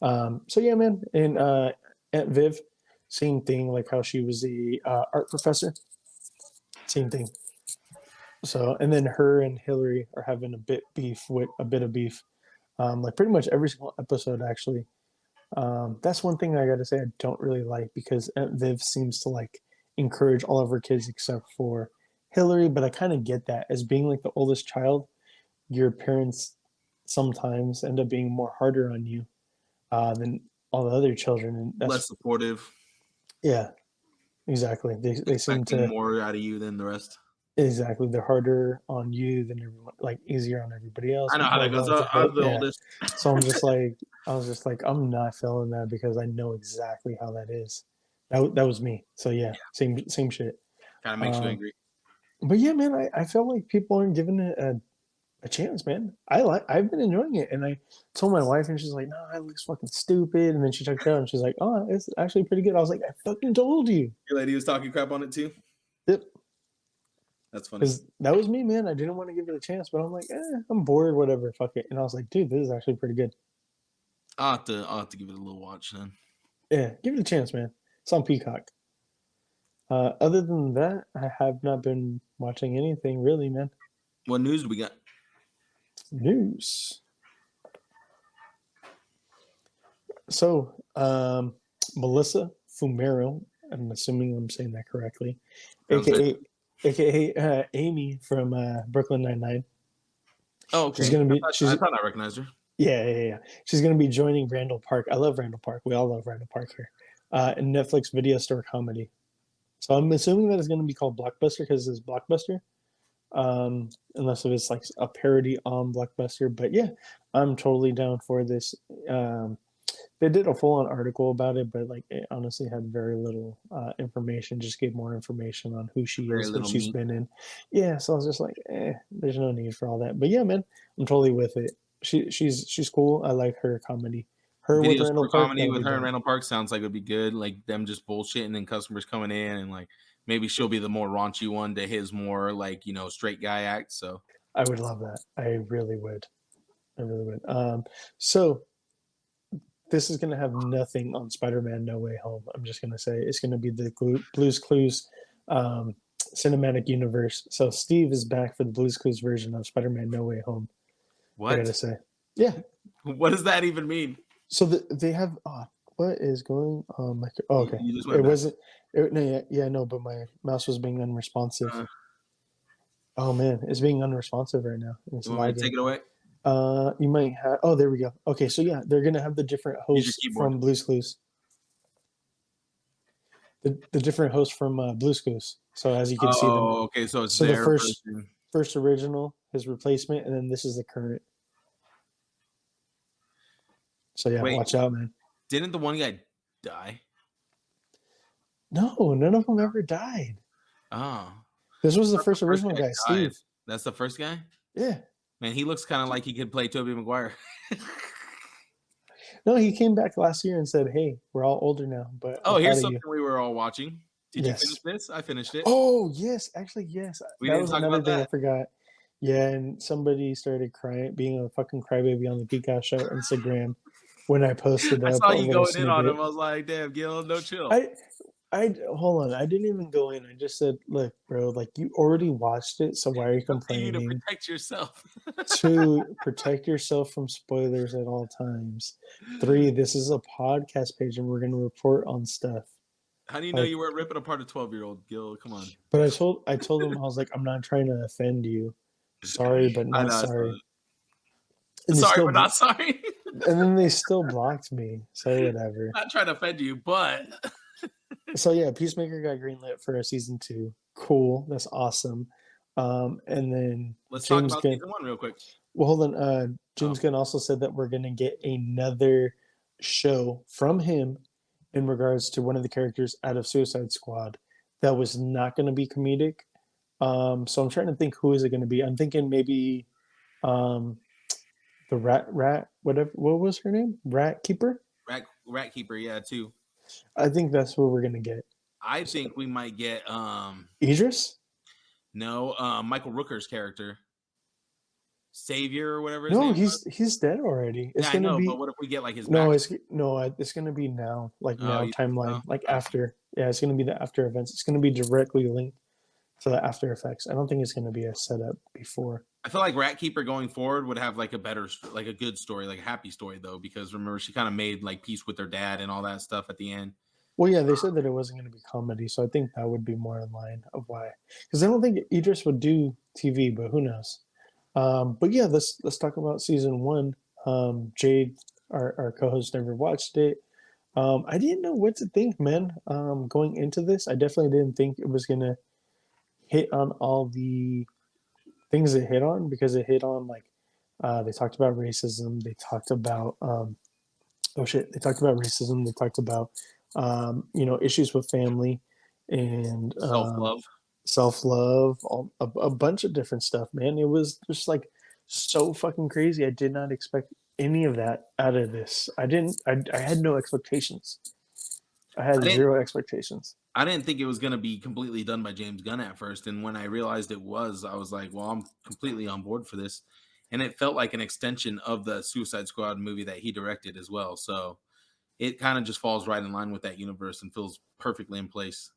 So yeah, man. And Aunt Viv, same thing, like how she was the art professor. Same thing. So, and then her and Hillary are having a bit of beef. Like pretty much every single episode, actually. That's one thing I got to say I don't really like, because Aunt Viv seems to like encourage all of her kids except for Hillary, but I kind of get that. As being like the oldest child, your parents sometimes end up being more harder on you than all the other children, and that's less supportive. Yeah, exactly. They seem to more out of you than the rest. Exactly, they're harder on you than everyone, like easier on everybody else. I know how that goes. I'm the oldest, so I was just like, I'm not feeling that because I know exactly how that is. That was me. So yeah. Same shit. Kind of makes you angry. But yeah, man, I feel like people aren't giving it a chance, man. I've been enjoying it, and I told my wife, and she's like, "No, it looks fucking stupid." And then she checked it out, and she's like, "Oh, it's actually pretty good." I was like, "I fucking told you." Your lady was talking crap on it too. Yep. That's funny. Because that was me, man. I didn't want to give it a chance, but I'm like, I'm bored, whatever, fuck it. And I was like, dude, this is actually pretty good. I'll have to give it a little watch then. Yeah, give it a chance, man. It's on Peacock. Other than that, I have not been watching anything really, man. What news do we got? News. So, Melissa Fumero, I'm assuming I'm saying that correctly, aka Amy from Brooklyn Nine-Nine. Oh, okay. She's gonna be. I thought I recognized her. Yeah. She's gonna be joining Randall Park. I love Randall Park. We all love Randall Park here. In Netflix video store comedy. So I'm assuming that it's gonna be called Blockbuster because it's Blockbuster. Unless if it's like a parody on Blockbuster. But yeah, I'm totally down for this. They did a full-on article about it, but like it honestly had very little information. Just gave more information on who she is, what she's been in. Yeah, so I was just like, there's no need for all that. But yeah, man, I'm totally with it. She's cool. I like her comedy. Her with Randall Park, comedy with her and Randall Park sounds like it'd be good. Like them just bullshitting and customers coming in, and like maybe she'll be the more raunchy one to his more like straight guy act. So I would love that. I really would. So. This is going to have nothing on Spider-Man No Way Home. I'm just going to say it's going to be the Blue's Clues cinematic universe. So Steve is back for the Blue's Clues version of Spider-Man No Way Home. What? I got to say. Yeah. What does that even mean? So they have... what is going on? Okay. You just went back. Wasn't... no, but my mouse was being unresponsive. Oh, man. It's being unresponsive right now. You want me to take it away? You might have. Oh, there we go. Okay, so yeah, they're gonna have the different hosts from Blue's Clues. The different hosts from Blue's Clues. So as you can see them. Oh, okay. So it's the first original, his replacement, and then this is the current. So yeah, watch out, man. Didn't the one guy die? No, none of them ever died. Oh. This was the first original guy, Steve. That's the first guy? Yeah. Man, he looks kind of like he could play Tobey Maguire. No, he came back last year and said, "Hey, we're all older now, but Oh, I'm here's proud of something you." we were all watching. Did you Yes. finish this? I finished it. Oh, yes. Actually, yes. We That didn't was talk another about thing I that. forgot. Yeah, and somebody started crying, being a fucking crybaby on the Geek Out Show Instagram when I posted I up saw a you little going in on snippet. him. I was like, damn, Gil, no chill. I hold on. I didn't even go in. I just said, "Look, bro, like you already watched it, so why are you You complaining?" to protect yourself. 2, protect yourself from spoilers at all times. 3, this is a podcast page and we're going to report on stuff. How do you know you weren't ripping apart a 12-year-old, Gil? Come on. But I told them, I was like, I'm not trying to offend you. Sorry, but not sorry. And they sorry, still, but not sorry. and then they still blocked me. So whatever. Not trying to offend you, but So yeah, Peacemaker got greenlit for a season 2. Cool. That's awesome. And then let's James talk about Gunn. season 1 real quick. Well, hold on. James Gunn also said that we're going to get another show from him in regards to one of the characters out of Suicide Squad that was not going to be comedic. So I'm trying to think, who is it going to be? I'm thinking maybe the rat, whatever. What was her name? Rat Keeper? Rat Keeper, yeah, too. I think that's what we're going to get. I think we might get Idris? No, Michael Rooker's character. Savior or whatever his No, name he's dead already. It's yeah, gonna I know, be, but what if we get like his no, back? it's gonna be now, like now you think timeline, so? like after. Yeah, it's gonna be the after events. It's gonna be directly linked to the After Effects. I don't think it's gonna be a setup before. I feel like Rat Keeper going forward would have like a better, like a good story, like a happy story though, because remember she kind of made like peace with her dad and all that stuff at the end. Well, yeah, they said that it wasn't going to be comedy, so I think that would be more in line of why. Because I don't think Idris would do TV, but who knows? But yeah, let's talk about season 1. Jade, our co-host, never watched it. I didn't know what to think, man. Going into this, I definitely didn't think it was going to hit on all the things it hit on, because it hit on like they talked about racism, they talked about they talked about racism, they talked about issues with family and self-love, a bunch of different stuff, man. It was just like so fucking crazy. I did not expect any of that out of this. I had no expectations. I had 0 expectations. I didn't think it was going to be completely done by James Gunn at first. And when I realized it was, I was like, well, I'm completely on board for this. And it felt like an extension of the Suicide Squad movie that he directed as well. So it kind of just falls right in line with that universe and feels perfectly in place.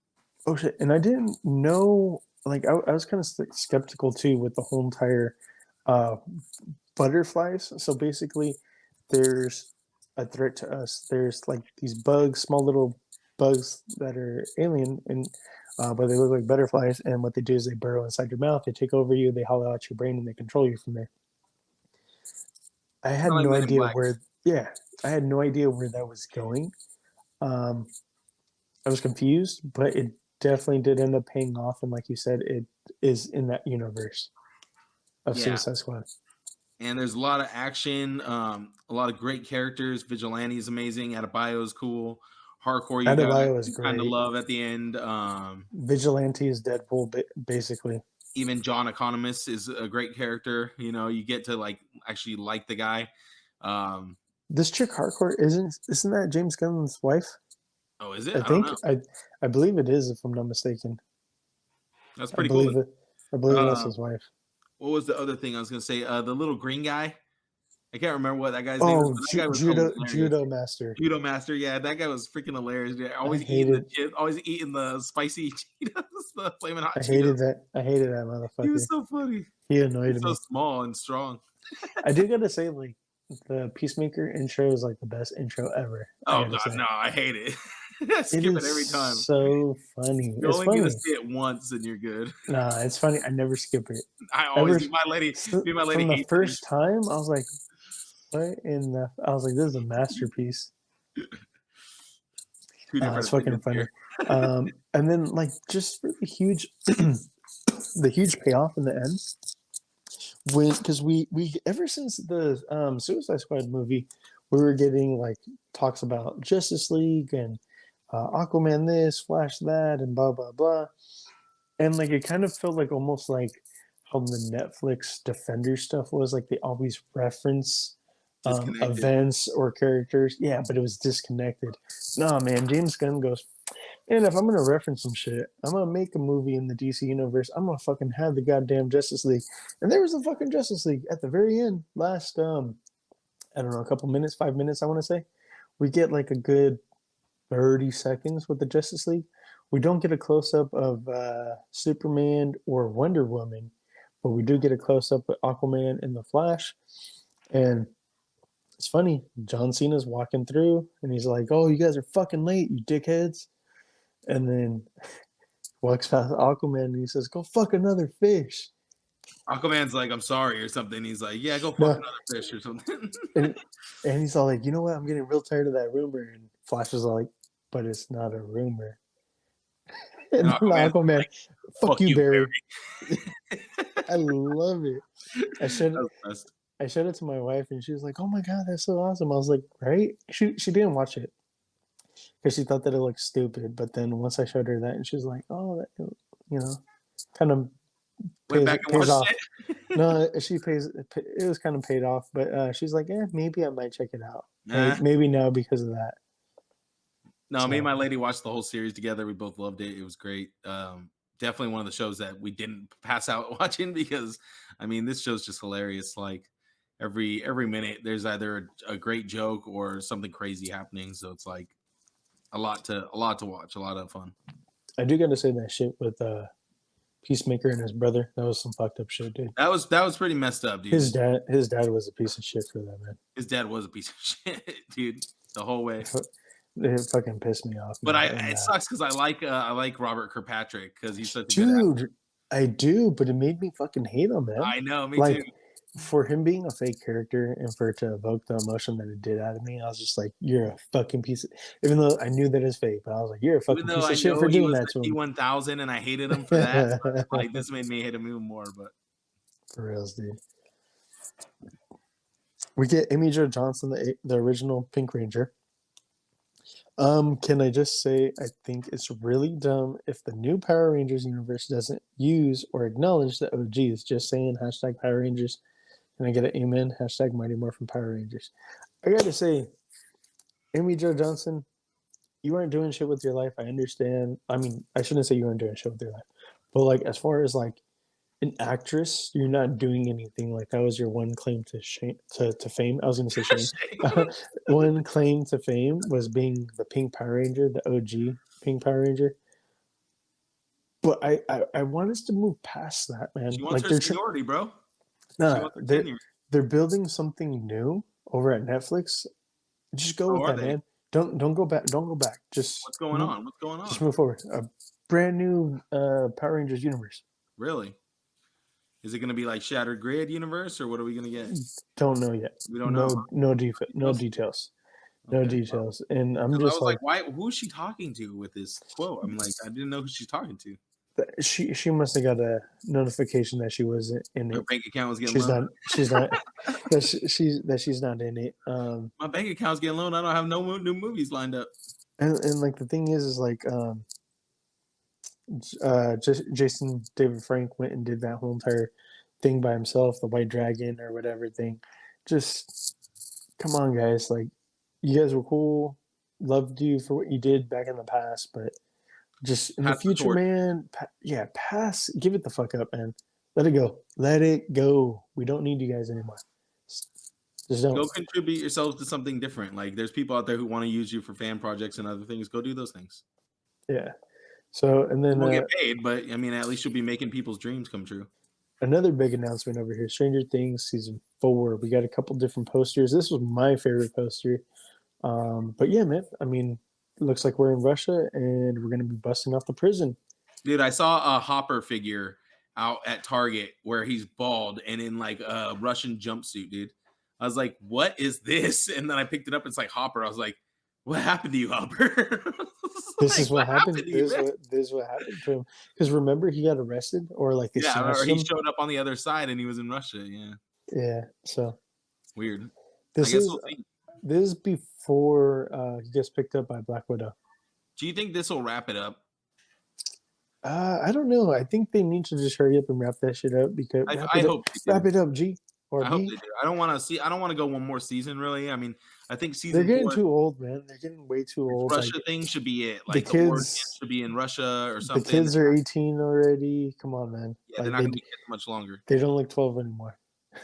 Oh shit! And I didn't know. Like I was kind of skeptical too with the whole entire butterflies. So basically, there's a threat to us. There's like these bugs, small little bugs that are alien, and but they look like butterflies. And what they do is they burrow inside your mouth. They take over you. They hollow out your brain, and they control you from there. I had no idea where. Yeah, I had no idea where that was going. I was confused, but it definitely did end up paying off. And like you said, it is in that universe of Suicide Squad. And there's a lot of action, a lot of great characters. Vigilante is amazing. Adebayo is cool. Hardcore, you got kind of love at the end. Vigilante is Deadpool, basically. Even John Economist is a great character. You know, you get to like actually like the guy. This chick Hardcore isn't that James Gunn's wife? Oh, is it? I think I believe it is, if I'm not mistaken. That's pretty cool. I believe that's his wife. What was the other thing I was gonna say? The little green guy. I can't remember what that guy's name was. That guy was Judo Master. Judo Master, yeah, that guy was freaking hilarious. Always eating the spicy Cheetos, the flaming hot Cheetos. I hated that motherfucker. He was so funny. He annoyed me. So small and strong. I do gotta say, like, the Peacemaker intro is like the best intro ever. Oh god, no, I hate it. I skip it every time. So funny. You're only gonna see it once and you're good. Nah, it's funny. I never skip it. I always my lady. From the first time, I was like, what in the? I was like, this is a masterpiece. It's fucking funny. And then like just really huge, the huge payoff in the end. Because we ever since the Suicide Squad movie, we were getting like talks about Justice League and Aquaman this, Flash that, and blah blah blah, and like it kind of felt like almost like how the Netflix Defender stuff was, like they always reference Disconnected. events or characters. Yeah, but it was disconnected. No, man, James Gunn goes, and if I'm gonna reference some shit, I'm gonna make a movie in the DC universe. I'm gonna fucking have the goddamn Justice League. And there was the fucking Justice League at the very end. Last I don't know, a couple minutes, 5 minutes, I want to say. We get like a good 30 seconds with the Justice League. We don't get a close up of Superman or Wonder Woman, but we do get a close up of Aquaman and the Flash. And it's funny, John Cena's walking through and he's like, "Oh, you guys are fucking late, you dickheads." And then walks past Aquaman and he says, "Go fuck another fish." Aquaman's like, "I'm sorry," or something. He's like, "Yeah, go fuck another fish," or something. and he's all like, "You know what? I'm getting real tired of that rumor." And Flash is like, "But it's not a rumor." And Aquaman, like, fuck you, Barry. I love it. I showed it to my wife, and she was like, "Oh my god, that's so awesome!" I was like, "Right?" She didn't watch it because she thought that it looked stupid. But then once I showed her that, and she was like, "Oh, that, you know, kind of pays off." No, it was kind of paid off, but she's like, "Yeah, maybe I might check it out." Maybe no because of that. No, me and my lady watched the whole series together. We both loved it. It was great. Definitely one of the shows that we didn't pass out watching because, I mean, this show's just hilarious. Like every minute, there's either a great joke or something crazy happening. So it's like a lot to watch, a lot of fun. I do got to say that shit with Peacemaker and his brother. That was some fucked up shit, dude. That was pretty messed up, dude. His dad was a piece of shit for that, man. His dad was a piece of shit, dude, the whole way. It fucking pissed me off. But it sucks because I like Robert Kirkpatrick because he's such a dude. Good actor. I do, but it made me fucking hate him, man. I know, me like, too. For him being a fake character and for it to evoke the emotion that it did out of me, I was just like, "You're a fucking piece of." Even though I knew that it's fake, but I was like, "You're a fucking piece of shit for doing that to him." 1000, and I hated him for that. But, like, this made me hate him even more. But for reals, dude. We get Amy Jo Johnson, the original Pink Ranger. Can I just say I think it's really dumb if the new Power Rangers universe doesn't use or acknowledge the OGs. Just saying, #Power Rangers. Can I get an amen? #Mighty Morphin Power Rangers. I gotta say, Amy Jo Johnson, you aren't doing shit with your life. I understand. I mean, I shouldn't say you weren't doing shit with your life, but like as far as like an actress, you're not doing anything. Like that was your one claim to fame. I was going to say shame. One claim to fame was being the Pink Power Ranger, the OG Pink Power Ranger. But I want us to move past that, man. She wants like her seniority, bro. No, they're building something new over at Netflix. Just go with that, man. Don't go back. Don't go back. Just what's going on? What's going on? Just move forward. A brand new Power Rangers universe. Really? Is it going to be like Shattered Grid universe, or what are we going to get? Don't know yet. We don't know. No details. No details. And I'm just like, why? Who is she talking to with this quote? I'm like, I didn't know who she's talking to. She must have got a notification that she was in it. Her bank account was getting low. She's not. She's not in it. My bank account's getting low. And I don't have no new movies lined up. And like the thing is like Jason David Frank went and did that whole entire thing by himself, the White Dragon or whatever thing. Just come on, guys. Like, you guys were cool. Loved you for what you did back in the past, but just in the future, man, pass. Give it the fuck up, man. Let it go. Let it go. We don't need you guys anymore. Just don't. Go contribute yourselves to something different. Like, there's people out there who want to use you for fan projects and other things. Go do those things. Yeah. So, and then... You won't get paid, but, I mean, at least you'll be making people's dreams come true. Another big announcement over here. Stranger Things Season 4. We got a couple different posters. This was my favorite poster. But yeah, man. I mean, it looks like we're in Russia, and we're going to be busting off the prison. Dude, I saw a Hopper figure out at Target where he's bald and in, like, a Russian jumpsuit, dude. I was like, what is this? And then I picked it up. It's like Hopper. I was like, what happened to you, Hopper? This is what happened. This is what happened to him. Because remember, he got arrested, or like they or he showed up on the other side and he was in Russia. Yeah. Yeah. So weird. This is before he gets picked up by Black Widow. Do you think this will wrap it up? I don't know. I think they need to just hurry up and wrap that shit up because I hope wrap it up, G. or I hope me. they do. I don't want to go one more season. Really, I mean, I think They're season getting 4, too old, man. They're getting way too old. Like Russia thing should be it. the Like the origin kids, should be in Russia or the something. kids are 18 already. Come on, man. Yeah, they're Like not gonna be kids much longer. they don't look 12 anymore.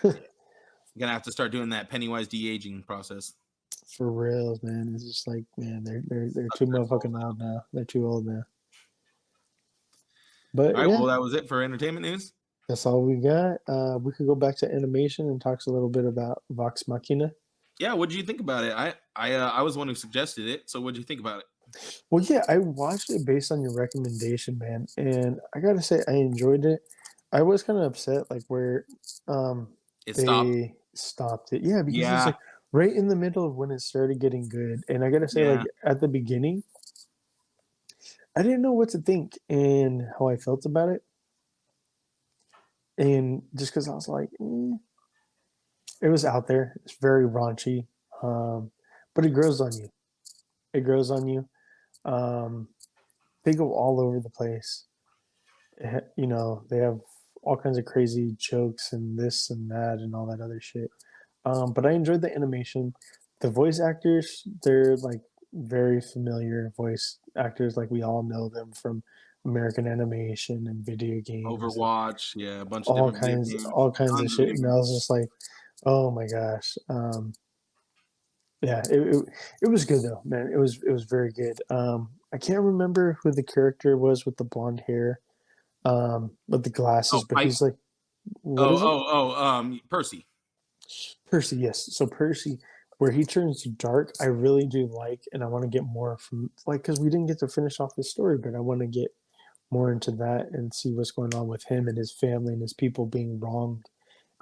Yeah. You're gonna have to start doing that Pennywise de-aging process. For real, man. It's just like, man, they're too motherfucking old now. They're too old now. But All right, yeah, well, that was it for entertainment news. that's all we got. We could go back to animation and talk a little bit about Vox Machina. Yeah, what did you think about it? I was the one who suggested it. So what did you think about it? Well, yeah, I watched it based on your recommendation, man, and I gotta say I enjoyed it. I was kind of upset, like where It they stopped. stopped it. Yeah, because it's Yeah, like right in the middle of when it started getting good, and I gotta say, yeah. like at the beginning, I didn't know what to think and how I felt about it, and just because I was like, it was out there. It's very raunchy, but it grows on you. It grows on you. Um, they go all over the place. You know, they have all kinds of crazy jokes and this and that and all that other shit. But I enjoyed the animation. The voice actors, they're like very familiar voice actors. Like we all know them from American animation and video games. Overwatch, yeah, a bunch of All different video kinds, games, all kinds of tons shit. video And I was just like, oh my gosh. Yeah, it was good though, man. It was very good. I can't remember who the character was with the blonde hair, with the glasses, but Pike. he's like, what is it? Percy. Percy, yes. So Percy, where he turns dark, I really do like, and I want to get more from like because we didn't get to finish off the story, but I want to get more into that and see what's going on with him and his family and his people being wronged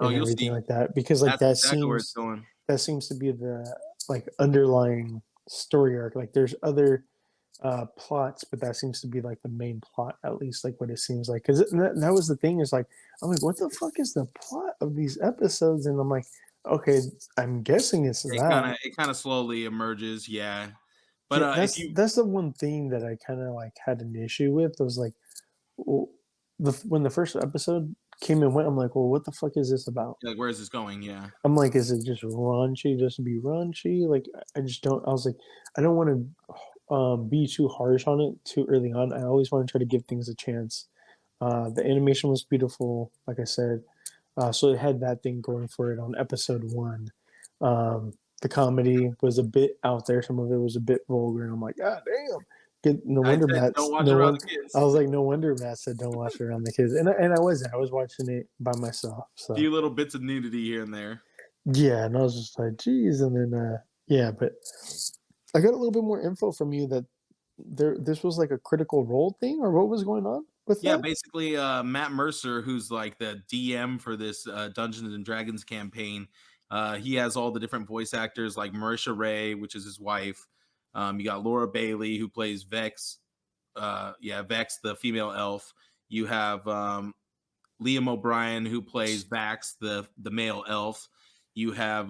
and You'll everything see. like that. Because like That's exactly where it's going. that seems to be the like underlying story arc. Like there's other plots, but that seems to be like the main plot, at least like what it seems like. Because that was the thing is like I'm like, what the fuck is the plot of these episodes? And I'm like, okay, I'm guessing it's that. It kind of slowly emerges, yeah. But Yeah, if that's the one thing that I kind of like had an issue with. I was like, well, when the first episode came and went, I'm like, well, what the fuck is this about? like, where is this going? Yeah. I'm like, is it just raunchy just to be raunchy? Like, I just don't. I was like, I don't want to be too harsh on it too early on. I always want to try to give things a chance. The animation was beautiful, like I said. So it had that thing going for it on episode 1. The comedy was a bit out there. Some of it was a bit vulgar, and I'm like, God damn. No wonder Matt. Don't watch around the kids. I was like, no wonder Matt said don't watch it around the kids, and I wasn't. I was watching it by myself. So A few little bits of nudity here and there. yeah, and I was just like, geez, and then yeah, but I got a little bit more info from you that this was like a critical role thing, or what was going on with that? Basically, Matt Mercer, who's like the DM for this Dungeons and Dragons campaign, he has all the different voice actors like Marisha Ray, which is his wife. You got Laura Bailey, who plays Vex. Vex, the female elf. You have Liam O'Brien, who plays Vax, the male elf. You have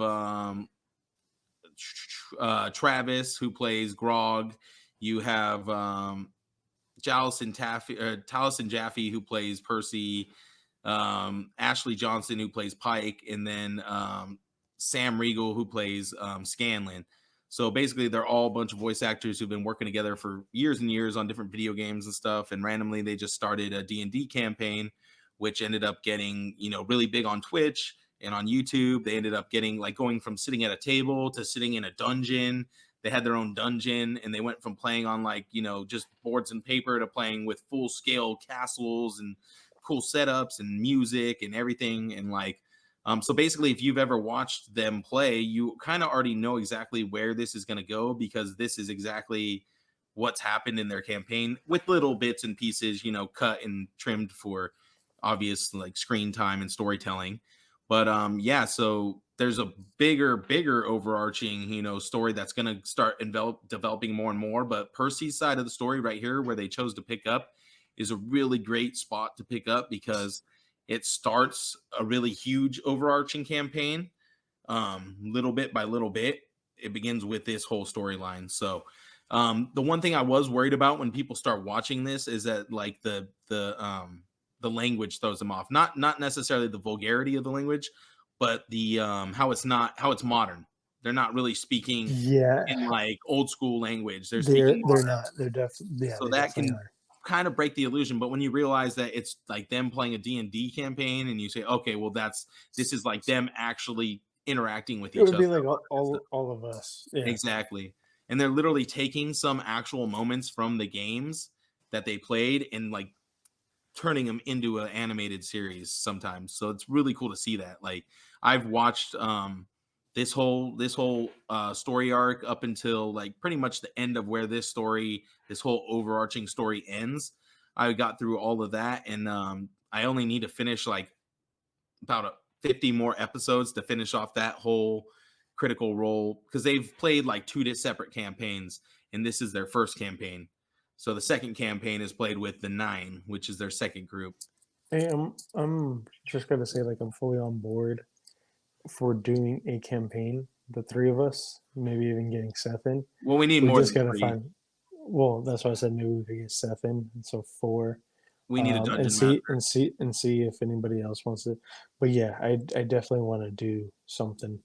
Travis, who plays Grog. You have Taliesin Jaffe, who plays Percy. Ashley Johnson, who plays Pike, and then Sam Riegel, who plays Scanlan. So basically, they're all a bunch of voice actors who've been working together for years and years on different video games and stuff. And randomly, they just started a D&D campaign, which ended up getting, really big on Twitch and on YouTube. They ended up getting going from sitting at a table to sitting in a dungeon. They had their own dungeon, and they went from playing on just boards and paper to playing with full scale castles and cool setups and music and everything. And so basically, if you've ever watched them play, you kind of already know exactly where this is going to go, because this is exactly what's happened in their campaign, with little bits and pieces, cut and trimmed for obvious screen time and storytelling. But so there's a bigger overarching, story that's going to start developing more and more. But Percy's side of the story right here, where they chose to pick up, is a really great spot to pick up, because it starts a really huge overarching campaign, little bit by little bit. It begins with this whole storyline. So the one thing I was worried about when people start watching this is that the language throws them off. Not necessarily the vulgarity of the language, but the how it's modern. They're not really speaking Yeah, in like old school language. They're they're speaking they're modern. not. They're definitely So they that definitely can are. kind of break the illusion. But when you realize that it's like them playing a D&D campaign, and you say, okay, well this is like them actually interacting with It each would other. be like all of us. Yeah, Exactly. And they're literally taking some actual moments from the games that they played and like turning them into an animated series sometimes. So it's really cool to see that. Like I've watched this whole story arc up until like pretty much the end of where this whole overarching story ends. I got through all of that, and I only need to finish like about 50 more episodes to finish off that whole Critical Role, because they've played like 2 separate campaigns, and this is their first campaign. So the second campaign is played with the 9, which is their second group. hey, I'm just gonna say like I'm fully on board for doing a campaign. The three of us, maybe even getting Seth in. Well, we need We more just than gotta 3. find. Well, that's why I said maybe we could get Seth in, and so 4. We need a And dungeon see master. and see if anybody else wants it. But yeah, I definitely want to do something.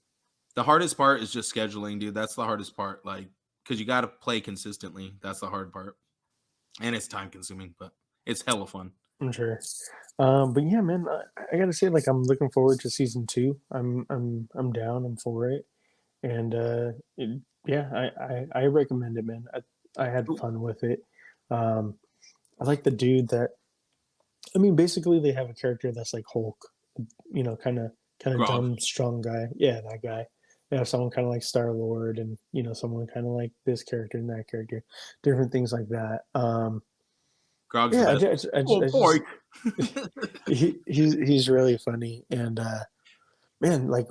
The hardest part is just scheduling, dude. That's the hardest part. Like, because you got to play consistently. That's the hard part, and it's time consuming, but it's hella fun. I'm sure. But yeah, man, I gotta say, like, I'm looking forward to season 2. I'm down. I'm for it. And yeah, I recommend it, man. I had fun with it. I like the dude that. I mean, basically, they have a character that's like Hulk, you know, kind of Grog. dumb, strong guy. Yeah, that guy. They have someone kind of like Star Lord, and you know, someone kind of like this character and that character, different things like that. Grog's Yeah, boy. he's really funny, and man, like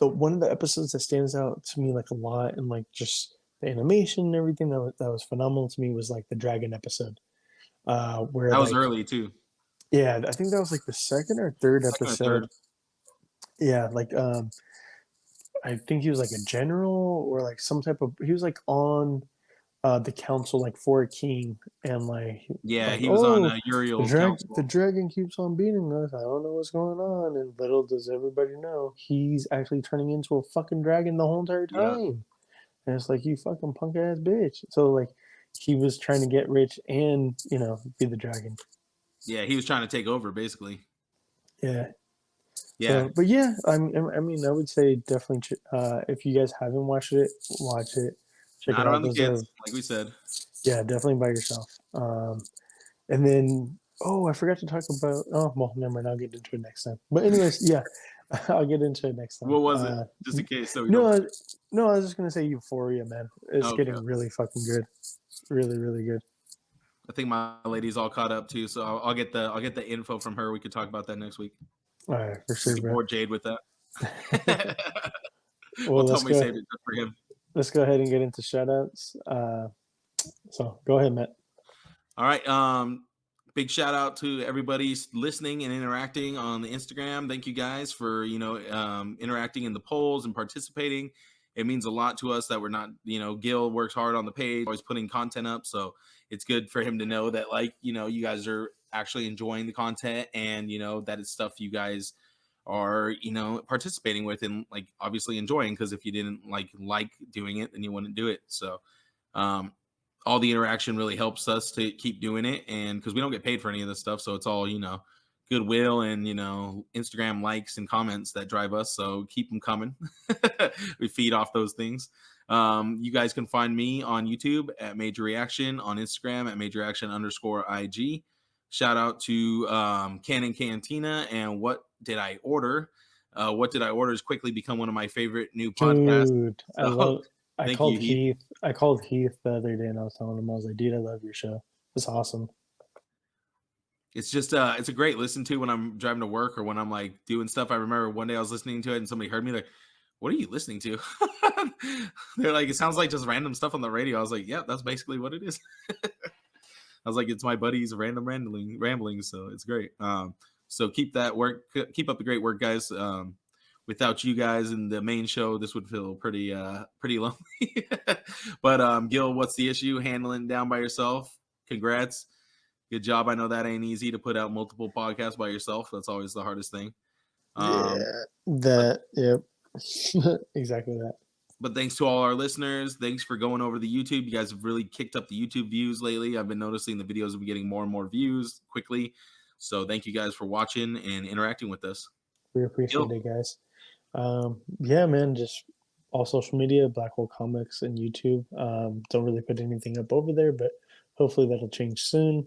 the one of the episodes that stands out to me like a lot, and like just the animation and everything that was phenomenal to me was like the dragon episode, where That was like early too. yeah, I think that was like the second or third Second or episode. third. Yeah, like I think he was like a general or like some type of he was like on the council like for a king, and like Yeah, like he was on oh Uriel's council. the dragon keeps on beating us. I don't know what's going on, and little does everybody know he's actually turning into a fucking dragon the whole entire Yeah. time. And it's like, you fucking punk ass bitch. So like he was trying to get rich and you know be the dragon. Yeah, he was trying to take over basically. Yeah. Yeah. So, but yeah, I mean, I would say definitely if you guys haven't watched it, watch it. Check Not it out. around the Those kids, are like we said. yeah, definitely by yourself. And then I forgot to talk about. Oh well, never mind. I'll get into it next time. But anyways, yeah, I'll get into it next time. What was it? Just in case, so we no, don't. no, I was just gonna say Euphoria, man. It's Okay. getting really fucking good, really, really good. I think my lady's all caught up too, so I'll get the info from her. We could talk about that next week. All right, for sure, bro. Bore Jade with that. Well, tell me saved it just for him. Let's go ahead and get into shoutouts. So go ahead, Matt. All right. Big shout out to everybody listening and interacting on the Instagram. Thank you guys for interacting in the polls and participating. It means a lot to us that we're not, Gil works hard on the page, always putting content up. So it's good for him to know that, you guys are actually enjoying the content, and, that it's stuff you guys are, participating with and obviously enjoying. Because if you didn't like doing it, then you wouldn't do it. So all the interaction really helps us to keep doing it. And because we don't get paid for any of this stuff. So it's all, goodwill and, Instagram likes and comments that drive us. So keep them coming. We feed off those things. You guys can find me on YouTube at Major Reaction, on Instagram at Major Reaction _IG. Shout out to Canon Cantina and What Did I Order? What Did I Order has quickly become one of my favorite new podcasts. Dude, So, I called Heath the other day and I was telling him, I was like, dude, I love your show. It's awesome. It's just it's a great listen to when I'm driving to work or when I'm doing stuff. I remember one day I was listening to it and somebody heard me like, what are you listening to? They're like, it sounds like just random stuff on the radio. I was like, yeah, that's basically what it is. I was like, it's my buddies random rambling, so it's great. So keep up the great work, guys. Without you guys in the main show, this would feel pretty lonely. But Gil, what's the issue? Handling it down by yourself? Congrats. Good job. I know that ain't easy to put out multiple podcasts by yourself. That's always the hardest thing. Yep. Exactly that. But thanks to all our listeners. Thanks for going over the YouTube. You guys have really kicked up the YouTube views lately. I've been noticing the videos will be getting more and more views quickly. So thank you guys for watching and interacting with us. We appreciate it, guys. Yeah, man, just all social media, Black Hole Comics and YouTube. Don't really put anything up over there, but hopefully that'll change soon.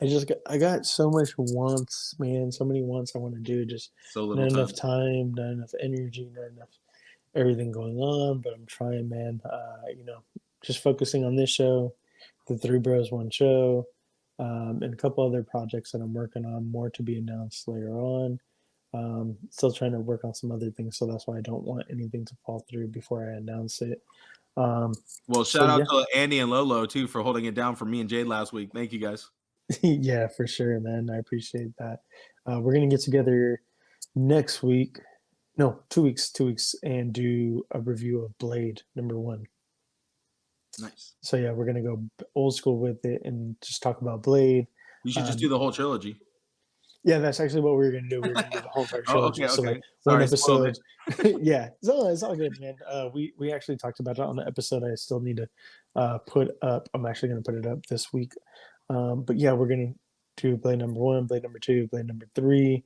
I got so much wants, man, so many wants I want to do, just So not enough time, not enough energy, not enough everything going on, but I'm trying, man. Just focusing on this show, the Three Bros One Show, and a couple other projects that I'm working on, more to be announced later on. Still trying to work on some other things, so that's why I don't want anything to fall through before I announce it. Well, shout out to Andy and Lolo too for holding it down for me and Jade last week. Thank you guys. Yeah, for sure, man. I appreciate that. We're gonna get together next week. No, 2 weeks, and do a review of Blade #1. Nice. So yeah, we're gonna go old school with it and just talk about Blade. You should just do the whole trilogy. Yeah, that's actually what we were gonna do. We were gonna do the whole entire trilogy. Okay. So like Sorry, one episode. Yeah, it's all good, man. We actually talked about it on the episode. I still need to put up. I'm actually gonna put it up this week. But yeah, we're gonna do Blade #1, Blade #2, Blade #3.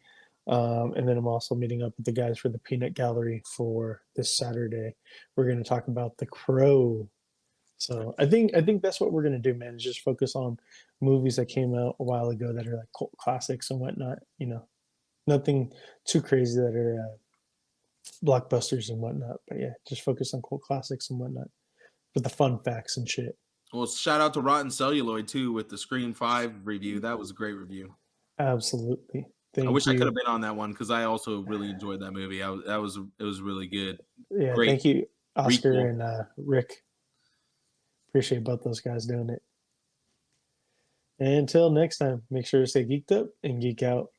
And then I'm also meeting up with the guys for the Peanut Gallery for this Saturday. We're going to talk about The Crow. So I think that's what we're going to do, man, is just focus on movies that came out a while ago that are like cult classics and whatnot. Nothing too crazy that are blockbusters and whatnot. But yeah, just focus on cult classics and whatnot with the fun facts and shit. Well, shout out to Rotten Celluloid too with the Scream 5 review. That was a great review. Absolutely. I wish I could have been on that one because I also really enjoyed that movie. It was really good. Yeah, great. Thank you, Oscar and Rick. Appreciate both those guys doing it. And until next time, make sure to stay geeked up and geek out.